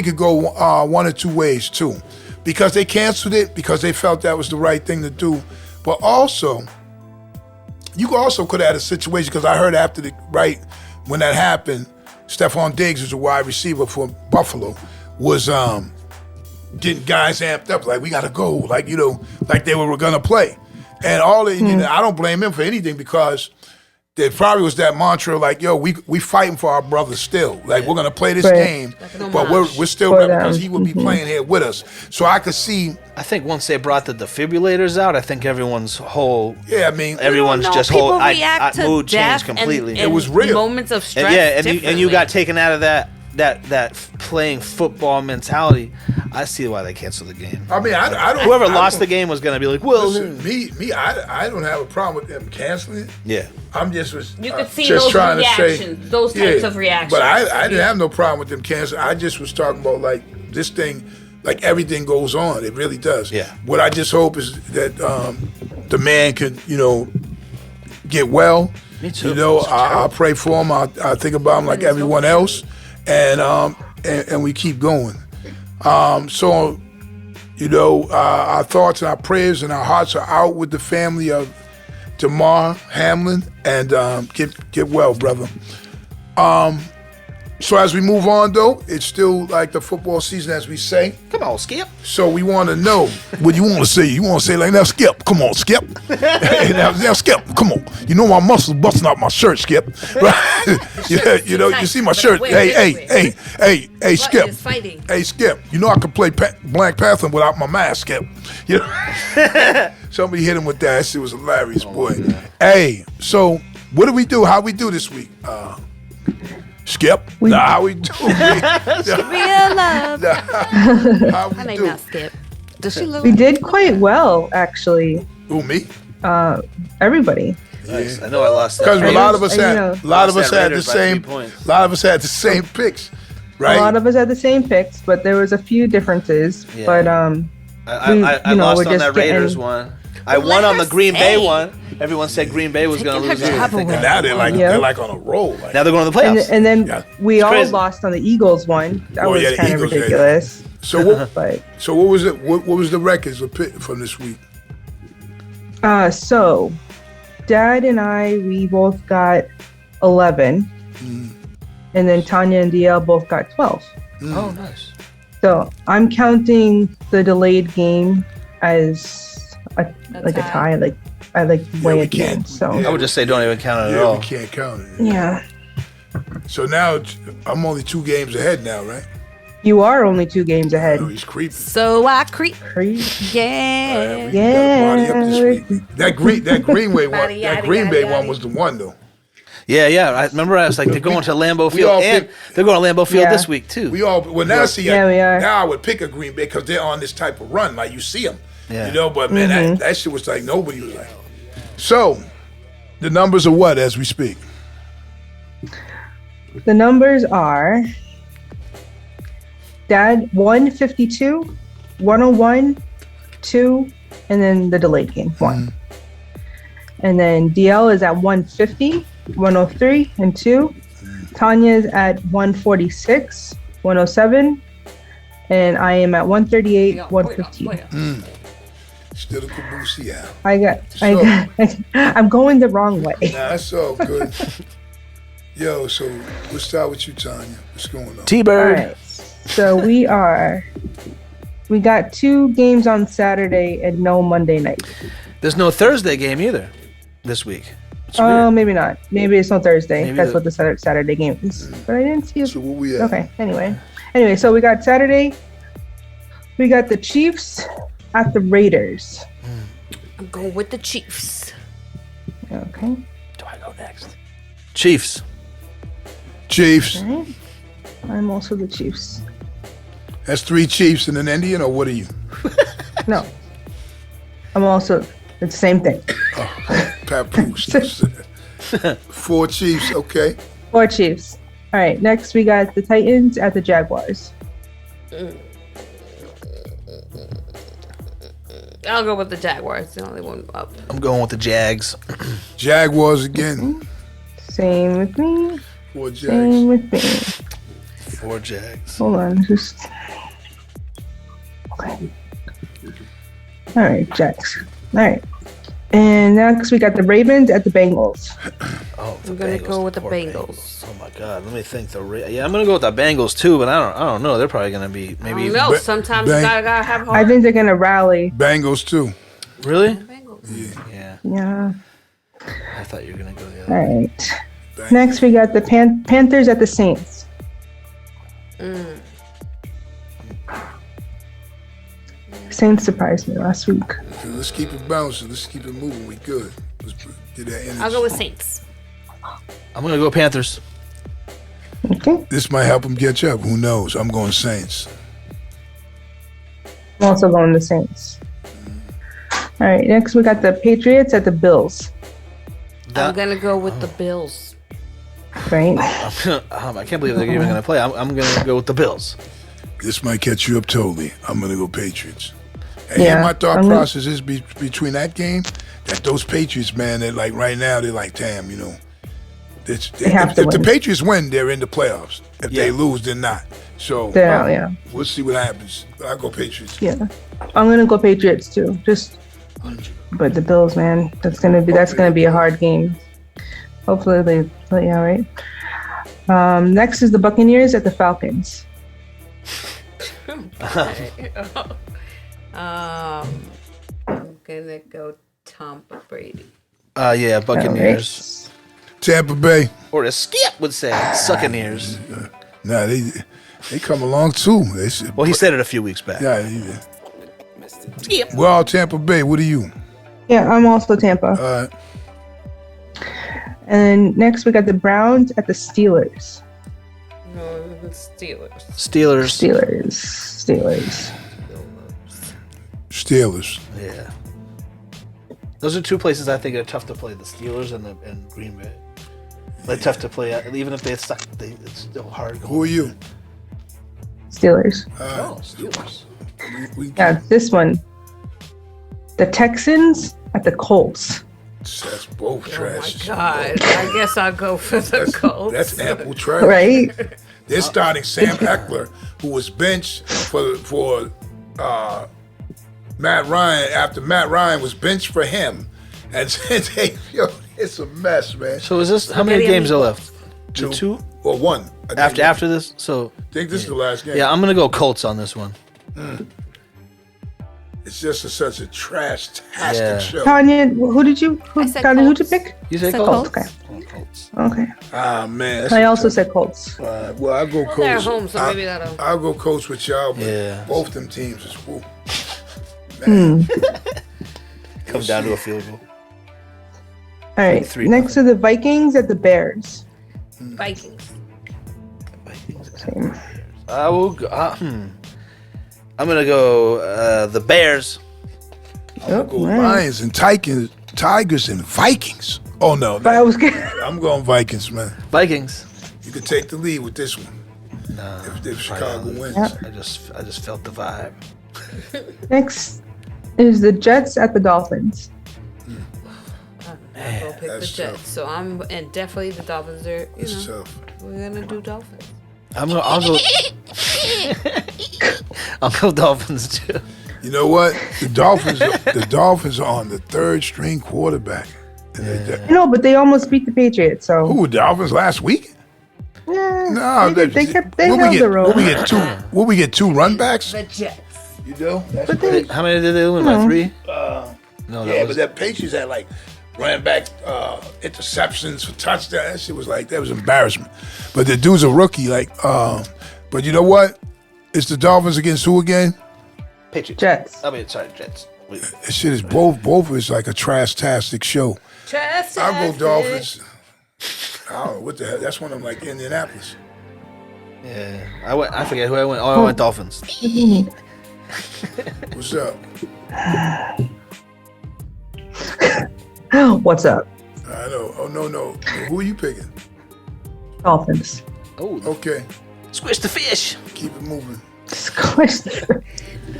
could go one or two ways too, because they canceled it because they felt that was the right thing to do, but also, you also could have had a situation because I heard when that happened, Stephon Diggs was a wide receiver for Buffalo, was getting guys amped up like we gotta go, like they were gonna play, and I don't blame him for anything because there probably was that mantra like, yo, we fighting for our brothers still, like we're gonna play this game, but we're still because he would be playing here with us. So I could see. I think once they brought the defibrillators out, I think everyone's whole everyone's No, just people whole react to mood death changed completely. and It was real. Moments of stress. And you got taken out of that playing football mentality. I see why they canceled the game. I mean, I don't. Whoever lost the game was going to be like, well, listen, I don't have a problem with them canceling it. yeah. I'm just You could see just those trying reactions, to say, those types of reactions. But I didn't have no problem with them canceling. I just was talking about like this thing, like everything goes on. It really does. Yeah. What I just hope is that the man can, get well. Me too. I pray for him. I think about him like everyone else, and we keep going. So, our thoughts and our prayers and our hearts are out with the family of Damar Hamiln, and get well, brother. So as we move on, though, it's still like the football season, as we say. Come on, Skip. So we want to know what you want to say. You want to say like, now, Skip, come on, Skip. Hey, now, Skip, come on. You know my muscles busting out my shirt, Skip. Right? You see my shirt. Hey, Skip. Hey, Skip. You know I can play Black Panther without my mask, Skip. Somebody hit him with that. That shit was hilarious, boy. Hey, so what do we do? How we do this week? Skip? How we do? Real love. How Her we name do? not Skip. Does she look? We did quite well, actually. Who, me? Everybody. Nice. I know I lost that. Because a lot of us Raiders, had, a lot of us Lost that had the Raiders by same, 3 points. a lot of us had the same picks, right? A lot of us had the same picks, but there was a few differences. Yeah. But I lost on that Raiders one. I won on the Green Bay one. Everyone said Green Bay was going to lose. Taking her job away. And now they're like on a roll. Like, Now they're going to the playoffs. and then Yeah. we all crazy. lost on the Eagles one. That Oh, was yeah, the kind of Eagles, yeah. ridiculous. so what? But So what was it? What was the records from this week? so Dad and we both got 11, and then Tanya and DL both got 12. Oh, nice. So I'm counting the delayed game as a tie. Like I we way at the can't. end. So I would just say don't even count it at Yeah, all. we can't count it. yeah, So now I'm only 2 games ahead now, right? you are only 2 games ahead. Oh, he's creeping. So I creep. Crazy. Yeah. We gotta party up this week. That Greenway one, Yada, that yada, Green Bay yada. one was the one though. Yeah. I remember I was like, they're going to Lambeau we Field, all and picked- they're going to Lambeau Field Yeah. this week too. We all now see. Yeah, we are. Now I would pick a Green Bay because they're on this type of run. Like you see them, Yeah. But man, that shit was like nobody was like. So, the numbers are what as we speak? The numbers are Dad 152, 101, 2, and then the delayed game 1. And then DL is at 150, 103, and 2. Tanya's at 146, 107, and I am at 138, 115. Still a caboose, yeah. I'm going the wrong way. Nah, that's all good. Yo, so let's start with you, Tanya. What's going on? All T-Bird. right. So we got 2 games on Saturday and no Monday night. There's no Thursday game either this week. Maybe not. Maybe it's on Thursday. Maybe That's what the Saturday game is. But I didn't see it. So what we at? Okay. Anyway, so we got Saturday. We got the Chiefs at the Raiders. I'm going with the Chiefs. Okay. Do I go next? Chiefs. Chiefs. All right. I'm also the Chiefs. That's 3 Chiefs and an Indian, or what are you? No. I'm also the same thing. Papoose. 4 Chiefs, okay. 4 Chiefs. All right. Next, we got the Titans at the Jaguars. I'll go with the Jaguars. The only one up. I'm going with the Jags. Jaguars again. Same with me. 4 Jags. Same with me. 4 Jags. Hold on. Just. Okay. All right, Jags. All right. And next, we got the Ravens at the Bengals. Oh, I'm gonna go with the poor Bengals. Oh my God, let me think. Yeah, I'm gonna go with the Bengals too, but I don't know. They're probably gonna be maybe. No, sometimes you gotta have heart. I think they're gonna rally. Bengals too. Really? Bengals. Yeah. Yeah. I thought you were gonna go the other. All way. right. Next, we got the Panthers at the Saints. Saints surprised me last week. Let's keep it bouncing. Let's keep it moving. We good. Let's get that energy. I'll go with Saints. I'm gonna go Panthers. Okay. This might help them catch up. Who knows? I'm going Saints. I'm also going the Saints. All right. Next, we got the Patriots at the Bills. I'm gonna go with the Bills. Right. I can't believe they're even gonna play. I'm gonna go with the Bills. This might catch you up totally. I'm going to go Patriots. And Yeah, my thought I'm gonna- process is between that game, that those Patriots, man, they're like right now, they're like, damn, you know. They have to if the win. Patriots win, they're in the playoffs. If they Yeah. lose, they're not. So Yeah. we'll see what happens. I'll go Patriots. Yeah. I'm gonna go Patriots too. But the Bills, man, that's gonna be a hard game. Hopefully they play all right. Next is the Buccaneers at the Falcons. I'm gonna go Tom Brady. Yeah, Buccaneers. Tampa Bay. Or as Skip would say, Succaneers. Nah, they come along too. Well, he said it a few weeks back. Yeah. Skip. Well, Tampa Bay, what are you? Yeah, I'm also Tampa. And next we got the Browns at the Steelers. No, Steelers. Steelers. Yeah. Those are 2 places I think are tough to play: the Steelers and Green Bay. Like tough to play at, even if they suck. It's still hard. Who are you? Steelers. Steelers. We Yeah, this one. The Texans at the Colts. That's both Oh trash. my God! I guess I'll go for the Colts. That's ample trash. Right? They're starting Sam Eckler, who was benched for Matt Ryan after Matt Ryan was benched for him, and it's a mess, man. So is this how many games are left? 2 or 1? I think after this? So I think this is the last game. yeah, I'm gonna go Colts on this one. It's just such a trash-tastic Yeah. show. Tanya, who'd you Colts. pick? You say Said Colts? Okay. Colts. Okay. Ah man, that's I also said Colts. well, I'll go Well, they're Colts. home, so maybe that'll. I'll go Colts with y'all, but Yeah. both them teams is woo. Man, Come down to a field goal. All right. 3-0. Next are the Vikings at the Bears. Vikings. Same. I will go. I'm gonna go the Bears. I'll go Lions and Tigers and Vikings. Oh no, But I was I'm going Vikings, man. Vikings. You can take the lead with this one No, if Chicago wins. I just felt the vibe. next is the Jets at the Dolphins. I'll go pick the that's Jets. tough. So and definitely the Dolphins are. You It's know, tough. we're gonna do Dolphins. I'll go. I'll go Dolphins too. You know what? The Dolphins are on the 3rd string quarterback. And No, but they almost beat the Patriots. So Who the Dolphins last week? yeah, No, they held the What we road. get 2? What we get 2 run backs? The Jets. You know? But they, How many did they win by? 3? No, that Yeah, was but that Patriots had like ran back interceptions for touchdown. That shit was that was embarrassment. But the dude's a rookie. But you know what? It's the Dolphins against who again? Patriots. Jets. Jets. This shit is both is like a trash-tastic show. I'll go Dolphins. I don't know what the hell. That's one of them like Indianapolis. Yeah, I forget who I went. Oh, I went Dolphins. What's up? What's up? I know. Oh no. Who are you picking? Dolphins. Oh, Okay, squish the fish. keep it moving. Squish.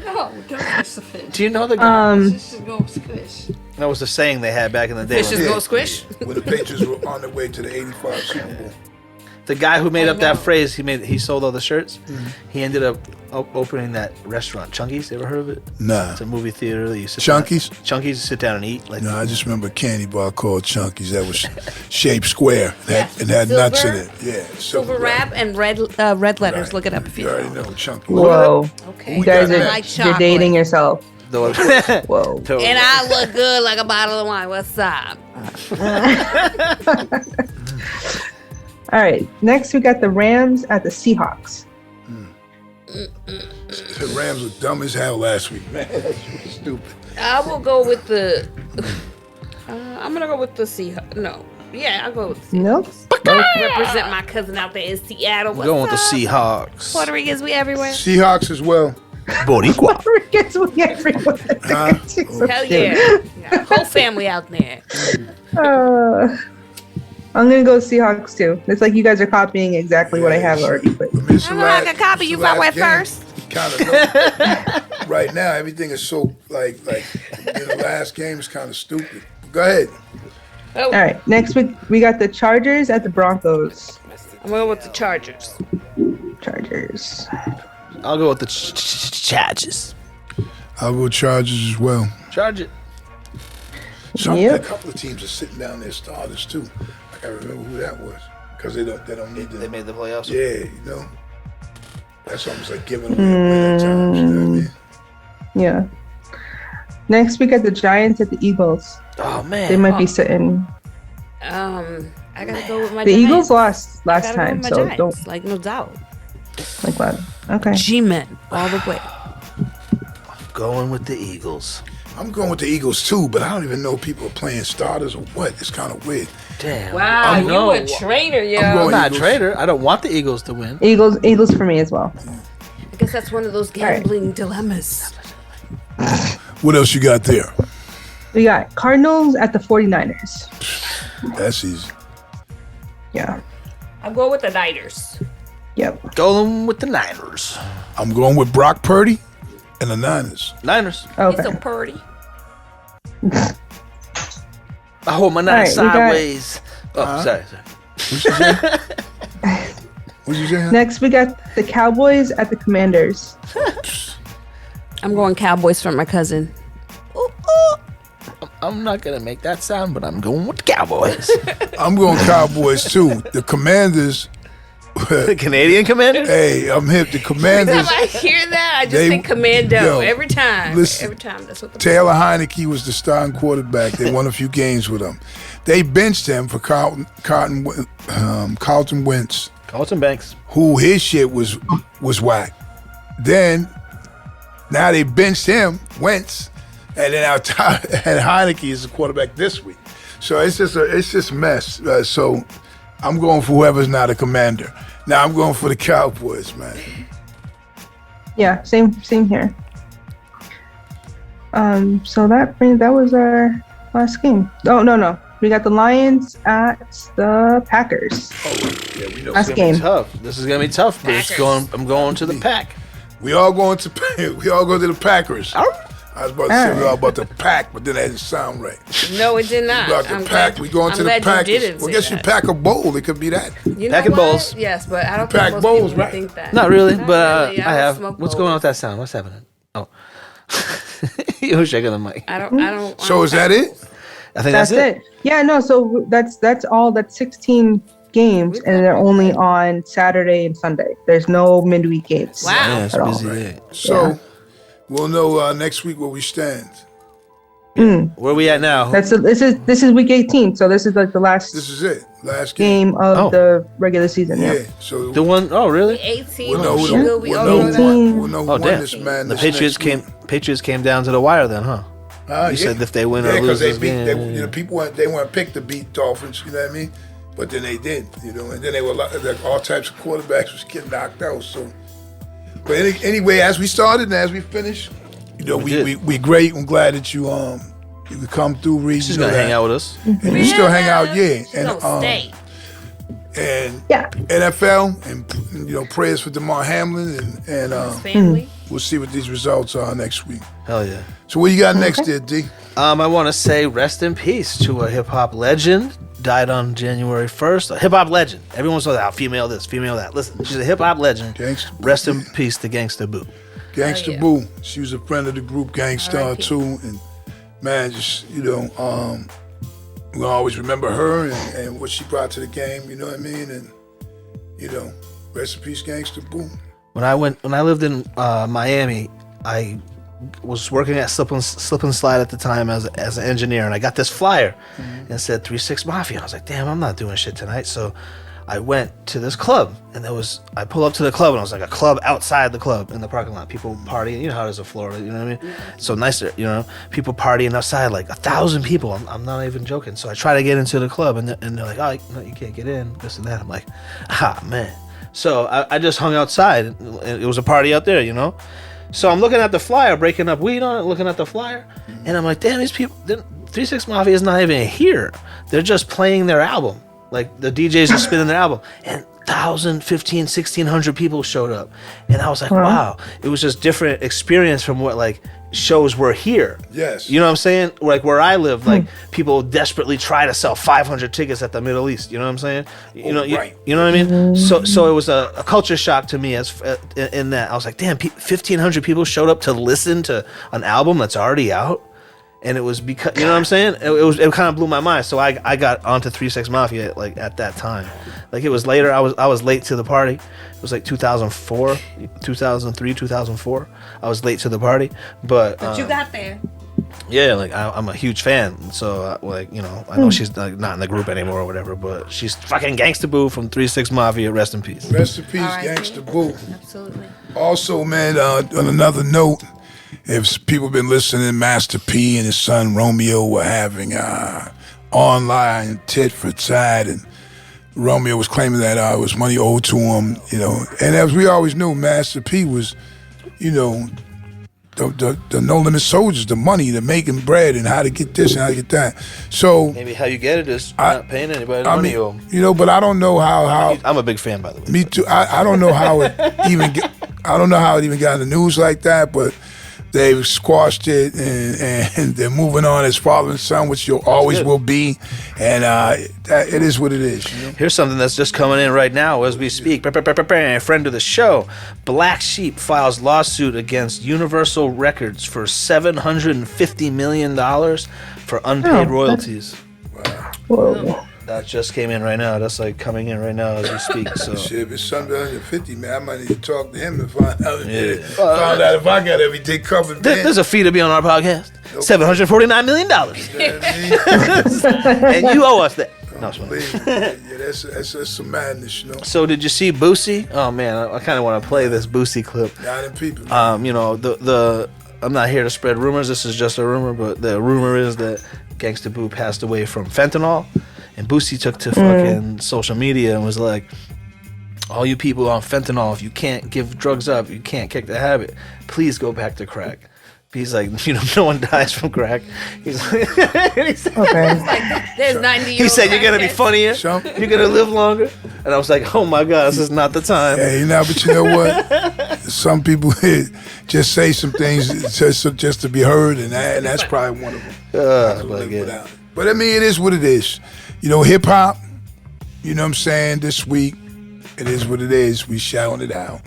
No, don't squish the fish. Do you know the guy? Fish just go squish. That was the saying they had back in the day. Fish just go squish. When the Patriots were on their way to the '85 Super Bowl. The guy who made up that phrase, he sold all the shirts. He ended up opening that restaurant, Chunky's. Ever heard of it? Nah. It's a movie theater that you sit Chunky's? down. Chunky's, you sit down and eat. No, I just remember a candy bar called Chunky's that was shaped square. It had nuts in it. Yeah. Silver wrap and red letters. Right. Look it up if you You already know Chunky. Whoa. Okay. You guys got are next? you're dating yourself. Whoa. And I look good like a bottle of wine. What's up? All right. Next, we got the Rams at the Seahawks. The Rams were dumb as hell last week, man. That's really stupid. I will go with the. I'm gonna go with the Seahawks. No. Yeah, I'll go with the Seahawks. Nope. Represent my cousin out there in Seattle. What's Going with the up? Seahawks. Puerto Ricans, we everywhere. Seahawks as well. Boricua. Gets me everywhere. Hell yeah. Yeah, whole family out there. I'm gonna go Seahawks too. It's like you guys are copying exactly what I have already. But I'm not gonna copy you if I went first. Kind of right now, everything is so like the last game is kind of stupid. Go ahead. all right. Next week we got the Chargers at the Broncos. I'm going with the Chargers. Chargers. I'll go with the Chargers. I'll go Chargers as well. Charge it. A couple of teams are sitting down their starters too. I can't remember who that was because they don't need They them. made the playoffs. Yeah, you know. That's almost like giving them a win at times. You know what I mean? Yeah. Next we got the Giants at the Eagles. Oh man. They might be sitting. I gotta go with my The Giants. Eagles lost I last gotta go time, with my so Giants, don't like no doubt. like that. Okay. G-men all the way. Going with the Eagles. I'm going with the Eagles too, but I don't even know if people are playing starters or what. It's kind of weird. Damn. Wow, I you know. a traitor, yo. I'm I'm going not a Eagles. traitor. I don't want the Eagles to win. Eagles for me as well. I guess that's one of those gambling dilemmas. What else you got there? We got Cardinals at the 49ers. That's easy. Yeah. I'm going with the Niners. Yep. Going with the Niners. I'm going with Brock Purdy and the Niners. Niners. Okay. He's so purty. I hold my knife All right, we got- sideways. Sorry. What you saying? Next, we got the Cowboys at the Commanders. I'm going Cowboys for my cousin. I'm not gonna make that sound, but I'm going with the Cowboys. I'm going Cowboys too. The Commanders. The Canadian Commander. Hey, I'm hip. The Every Commanders. time I hear that, I just They- think Commando. yo, every time. listen, Every time. That's what the Taylor Heineke was the starting quarterback. They won a few games with him. They benched him for Carlton Wentz, Carlton Banks. who his shit was whack. Then now they benched him, Wentz, and then and Heineke is the quarterback this week. So it's just mess. So I'm going for whoever's not a Commander. Now I'm going for the Cowboys, man. Yeah, same here. So that was our last game. Oh no. We got the Lions at the Packers. Yeah, we know. Last It's gonna be game. tough. This is gonna be tough, but I'm going to the Pack. We all go to the Packers. I was about to say we all about the Pack, but then that didn't sound right. No, it did not. We about the I'm Pack. glad- We going I'm to the glad Packers. You didn't Well, say guess you that. pack a bowl. It could be that. You Packing know what? bowls. Yes, but I don't Pack think most bowls, people right? think that. Not really, Not but really. I don't have. smoke What's going on with bowls. that sound? What's happening? Oh, you were shaking the mic. I don't. So is that it? I think That's it. Yeah, no. So that's all. That's 16 games, and they're only on Saturday and Sunday. There's no midweek games. Wow. Yeah, it's a At all. busy day. So we'll know next week where we stand. Where we at now? This is week 18, so this is like the last. This is it. Last game of the regular season. Yeah. So the one, really? 18. We'll know who won this man. The Patriots came down to the wire then, huh? You said if they win or lose, because people weren't picked to beat Dolphins. You know what I mean? But then they did. And then they were all types of quarterbacks was getting knocked out. So, but anyway, as we started and as we finished, we great. I'm glad that you come through. Read. She's gonna hang out with us. And we still hang out, She's gonna stay. And NFL and prayers for Damar Hamlin and his family. We'll see what these results are next week. Hell yeah. So what you got next there, D? I want to say rest in peace to a hip hop legend. Died on January 1st. A hip hop legend. Everyone's like, female this, female that. Listen, she's a hip hop legend. Gangsta rest in peace to Gangsta Boo. Gangsta Boo. She was a friend of the group Gangstar too, and man, just we'll always remember her and what she brought to the game. You know what I mean? And rest in peace, Gangsta Boo. When I lived in Miami, I was working at Slip and Slide at the time as an engineer, and I got this flyer and it said 3-6 Mafia. And I was like, damn, I'm not doing shit tonight. So I went to this club, and I pull up to the club, and it was like a club outside the club in the parking lot. People partying, you know how it is in Florida, you know what I mean? So nicer, people partying outside, like 1,000 people. I'm not even joking. So I try to get into the club, and they're like, oh, no, you can't get in, this and that. I'm like, man. So I just hung outside, and it was a party out there, So I'm looking at the flyer, breaking up weed on it, looking at the flyer, and I'm like, damn, these people, 3-6 Mafia is not even here. They're just playing their album. Like, the DJs are spinning their album. And 1,000, 1,500, 1,600 people showed up. And I was like, wow. It was just different experience from what, shows were here. Yes. You know what I'm saying? Like, where I live, people desperately try to sell 500 tickets at the Middle East. You know what I'm saying? You know what I mean? So it was a culture shock to me in that. I was like, damn, 1,500 people showed up to listen to an album that's already out. And it was because, you know what I'm saying? It kind of blew my mind. So I got onto 3-6 Mafia at that time. It was later. I was late to the party. It was 2004, 2003, 2004. I was late to the party, but you got there. Yeah, I'm a huge fan. So I know she's not in the group anymore or whatever, but she's fucking Gangsta Boo from 3-6 Mafia. Rest in peace. Rest in peace, Gangsta Boo. Absolutely. Also, man, on another note, if people been listening, Master P and his son Romeo were having online tit for tat, and Romeo was claiming that it was money owed to him, And as we always knew, Master P was, the No Limit Soldiers, the money, the making bread, and how to get this and how to get that. So maybe how you get it is not paying anybody the money you owe. But I don't know how. I'm a big fan, by the way. Me too. I don't know how it even. I don't know how it even got in the news like that, but. They've squashed it, and they're moving on as father and son, which you always will be. And it is what it is. Here's something that's just coming in right now as we speak. A friend of the show, Black Sheep files lawsuit against Universal Records for $750 million for unpaid royalties. Wow. Whoa. That just came in right now. That's coming in right now as we speak. So shit, if it's something under 50, man, I might need to talk to him to find out. Find out if I got everything covered. There's a fee to be on our podcast. $749 million. And you owe us that. No, that's some madness, So did you see Boosie? Oh man, I kind of want to play this Boosie clip. Not in people. I'm not here to spread rumors. This is just a rumor, but the rumor is that Gangsta Boo passed away from fentanyl. And Boosie took to fucking social media and was like, all you people on fentanyl, if you can't give drugs up, you can't kick the habit, please go back to crack. He's like, no one dies from crack. He's like, there's 90 years. He said, you're going to be funnier. You're going to live longer. And I was like, oh my God, this is not the time. Yeah, but you know what? Some people just say some things just to be heard, and that's probably one of them. But I mean, it is what it is. Hip hop, you know what I'm saying, this week, it is what it is. We shouting it out.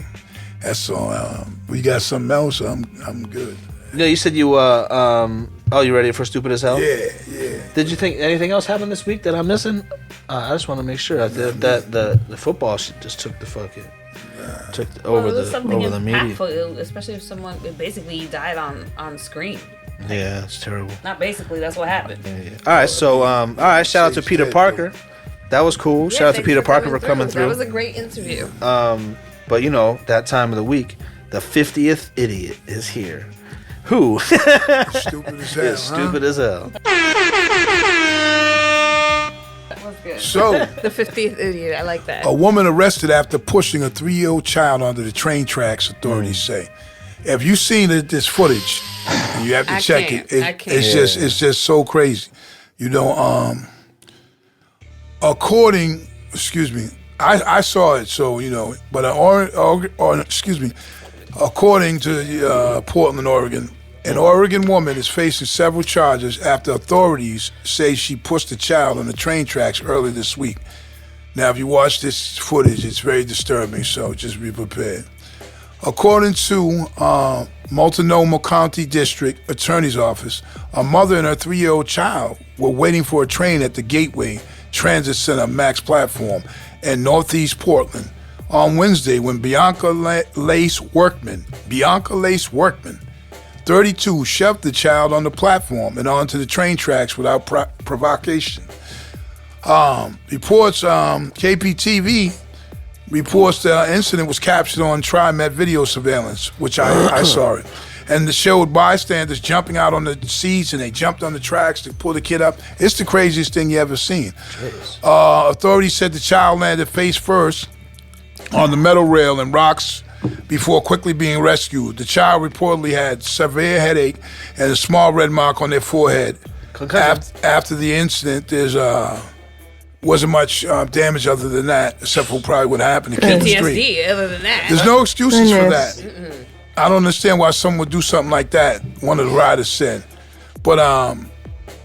That's all. We got something else, I'm good. No, you said you you ready for Stupid as Hell? Yeah. Did you think anything else happened this week that I'm missing? I just want to make sure that the football shit just took the fucking over the media. Impactful, especially if someone basically died on screen. Yeah, it's terrible. Not basically, that's what happened. Yeah. All right, so shout out to Peter Parker. That was cool. Shout out to Peter Parker for coming through. That was a great interview. But that time of the week, the 50th idiot is here. Who? Stupid as hell. Stupid as hell. That was good. So, the 50th idiot, I like that. a woman arrested after pushing a 3-year-old child onto the train tracks, authorities say. If you've seen this footage, and you have to check it. It's just so crazy. I saw it, so but according to Portland, Oregon, an Oregon woman is facing several charges after authorities say she pushed a child on the train tracks earlier this week. Now, if you watch this footage, it's very disturbing, so just be prepared. According to Multnomah County District Attorney's Office, a mother and her 3-year-old child were waiting for a train at the Gateway Transit Center Max platform in Northeast Portland on Wednesday when Bianca Lace Workman, 32, shoved the child on the platform and onto the train tracks without provocation. KPTV reports the incident was captured on TriMet video surveillance, which I saw it. And it showed bystanders jumping out on the seats, and they jumped on the tracks to pull the kid up. It's the craziest thing you ever seen. Authorities said the child landed face first on the metal rail and rocks before quickly being rescued. The child reportedly had severe headache and a small red mark on their forehead. After the incident, there's wasn't much damage other than that, except for probably what happened to Kim Street. PTSD, other than that. There's no excuses for that. I don't understand why someone would do something like that, one of the riders said. But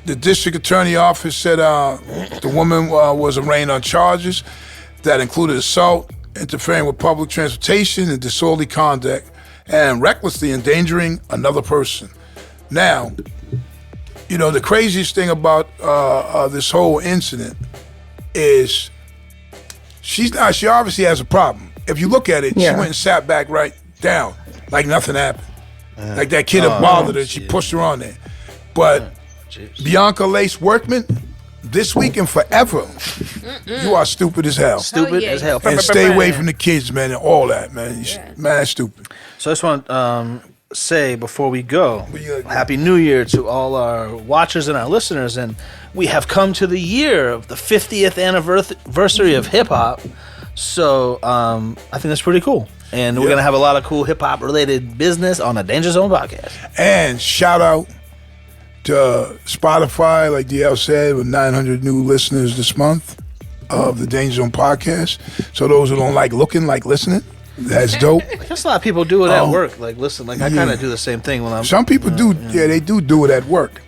the district attorney office said the woman was arraigned on charges that included assault, interfering with public transportation, and disorderly conduct, and recklessly endangering another person. Now, the craziest thing about this whole incident is she obviously has a problem. If you look at it, she went and sat back right down like nothing happened. Like that kid had bothered her, she pushed her on there. But Bianca Lace Workman, this week and forever, you are stupid as hell. Stupid as hell. And stay away from the kids, man, and all that, man. Mad stupid. So I just want say before we go, Happy New Year to all our watchers and our listeners. And we have come to the year of the 50th anniversary of hip-hop. So I think that's pretty cool. And we're going to have a lot of cool hip-hop related business on the Danger Zone podcast. And shout out to Spotify, like DL said, with 900 new listeners this month of the Danger Zone podcast. So those who don't like looking, like listening, that's dope. I guess a lot of people do it at work. Like, listen, I kind of do the same thing when I'm... Some people do. Yeah, they do it at work.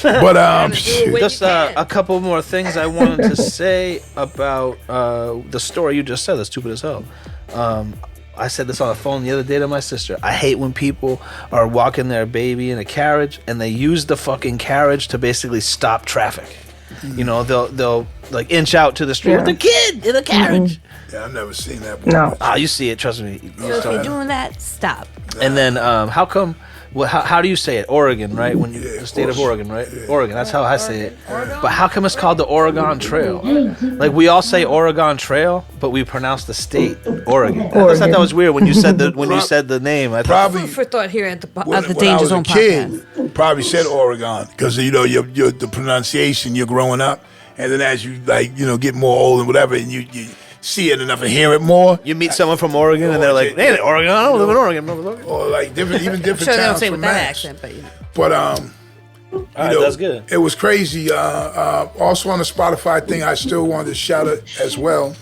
But just a couple more things I wanted to say about the story you just said. That's stupid as hell. I said this on the phone the other day to my sister. I hate when people are walking their baby in a carriage and they use the fucking carriage to basically stop traffic. They'll like inch out to the street with the kid in a carriage. Yeah, I've never seen that before. No. Oh, you see it, trust me. So if you're doing that, stop. And then how come... Well, how do you say it? Oregon, right? When the state of Oregon, right? Yeah. Oregon, that's how I say it. But how come it's called the Oregon Trail? Like, we all say Oregon Trail, but we pronounce the state Oregon. I just thought that was weird when you said the name. I thought, probably for thought here at the when Danger Zone podcast. Probably said Oregon because your the pronunciation. You're growing up, and then as you get more old and whatever, and you see it enough and hear it more. You meet someone from Oregon and they're like, "Hey, Oregon, I don't live in Oregon." Or like different sure towns they don't say from with that Mass. accent, but But that's good. It was crazy. Also on the Spotify thing, I still wanted to shout it as well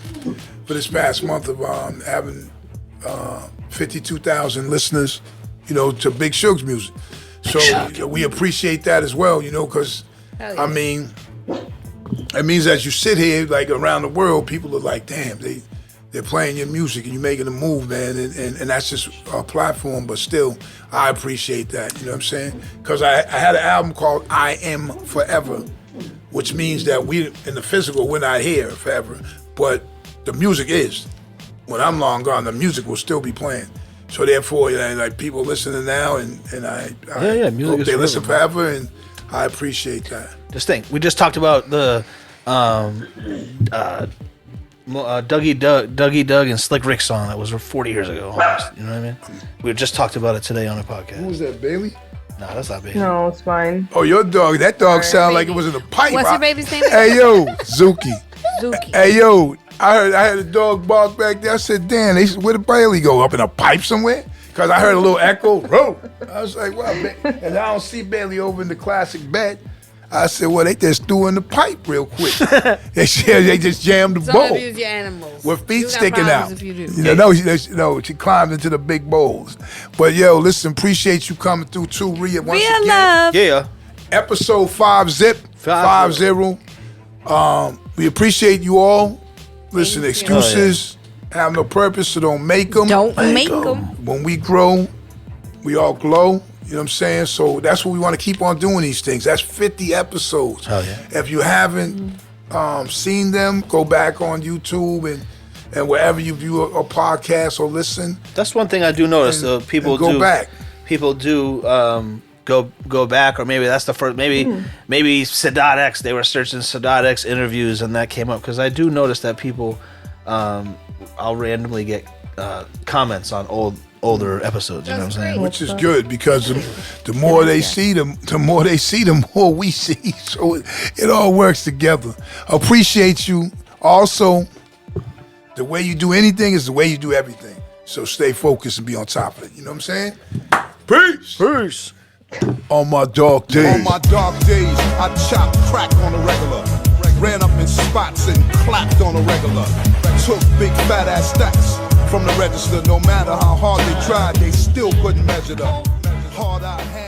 for this past month of having 52,000 listeners, to Big Shug's music. So we appreciate that as well, because I mean, it means as you sit here like around the world, people are like, damn, they're playing your music and you're making a move, man, and that's just a platform, but still, I appreciate that, you know what I'm saying? Because I had an album called I Am Forever, which means that we, in the physical, we're not here forever, but the music is. When I'm long gone, the music will still be playing. So therefore, like people listening now, and I music hope is they listen forever, forever, and I appreciate that. Just think, we just talked about the Dougie Doug and Slick Rick song that was 40 years ago almost. You know what I mean? We just talked about it today on the podcast. Who was that, Bailey? No, that's not Bailey. No, it's fine. Oh, your dog. That dog sounded like it was in a pipe. What's your baby's name? Hey, yo, Zuki. Zuki. Hey, yo, I heard a dog bark back there. I said, damn, where did Bailey go? Up in a pipe somewhere? Because I heard a little echo. Row. I was like, well, and I don't see Bailey over in the classic bed. I said, well, they just threw in the pipe real quick. They just jammed the bowl. Don't abuse your animals. With feet You got sticking out. problems if you do. No, she climbed into the big bowls. But yo, listen, appreciate you coming through too, Rhea. Once Real again, love. Yeah. episode 50. We appreciate you all. Listen, Thank you. excuses have no purpose, so don't make them. Don't make them. When we grow, we all glow. You know what I'm saying? So that's what we want to keep on doing these things. That's 50 episodes. Oh, yeah. If you haven't seen them, go back on YouTube and wherever you view a podcast or listen. That's one thing I do notice. People go do back. People do go back, or maybe that's the first. Maybe Sadat X. They were searching Sadat X interviews, and that came up because I do notice that people. I'll randomly get comments on older episodes. You know what I'm saying? Which is good because the more they see, the more we see. So it all works together. Appreciate you. Also, the way you do anything is the way you do everything. So stay focused and be on top of it. You know what I'm saying? Peace. Peace. On my dark days. On my dark days, I chopped crack on a regular. Ran up in spots and clapped on a regular. Took big fat ass stacks from the register. No matter how hard they tried, they still couldn't measure the hard I had.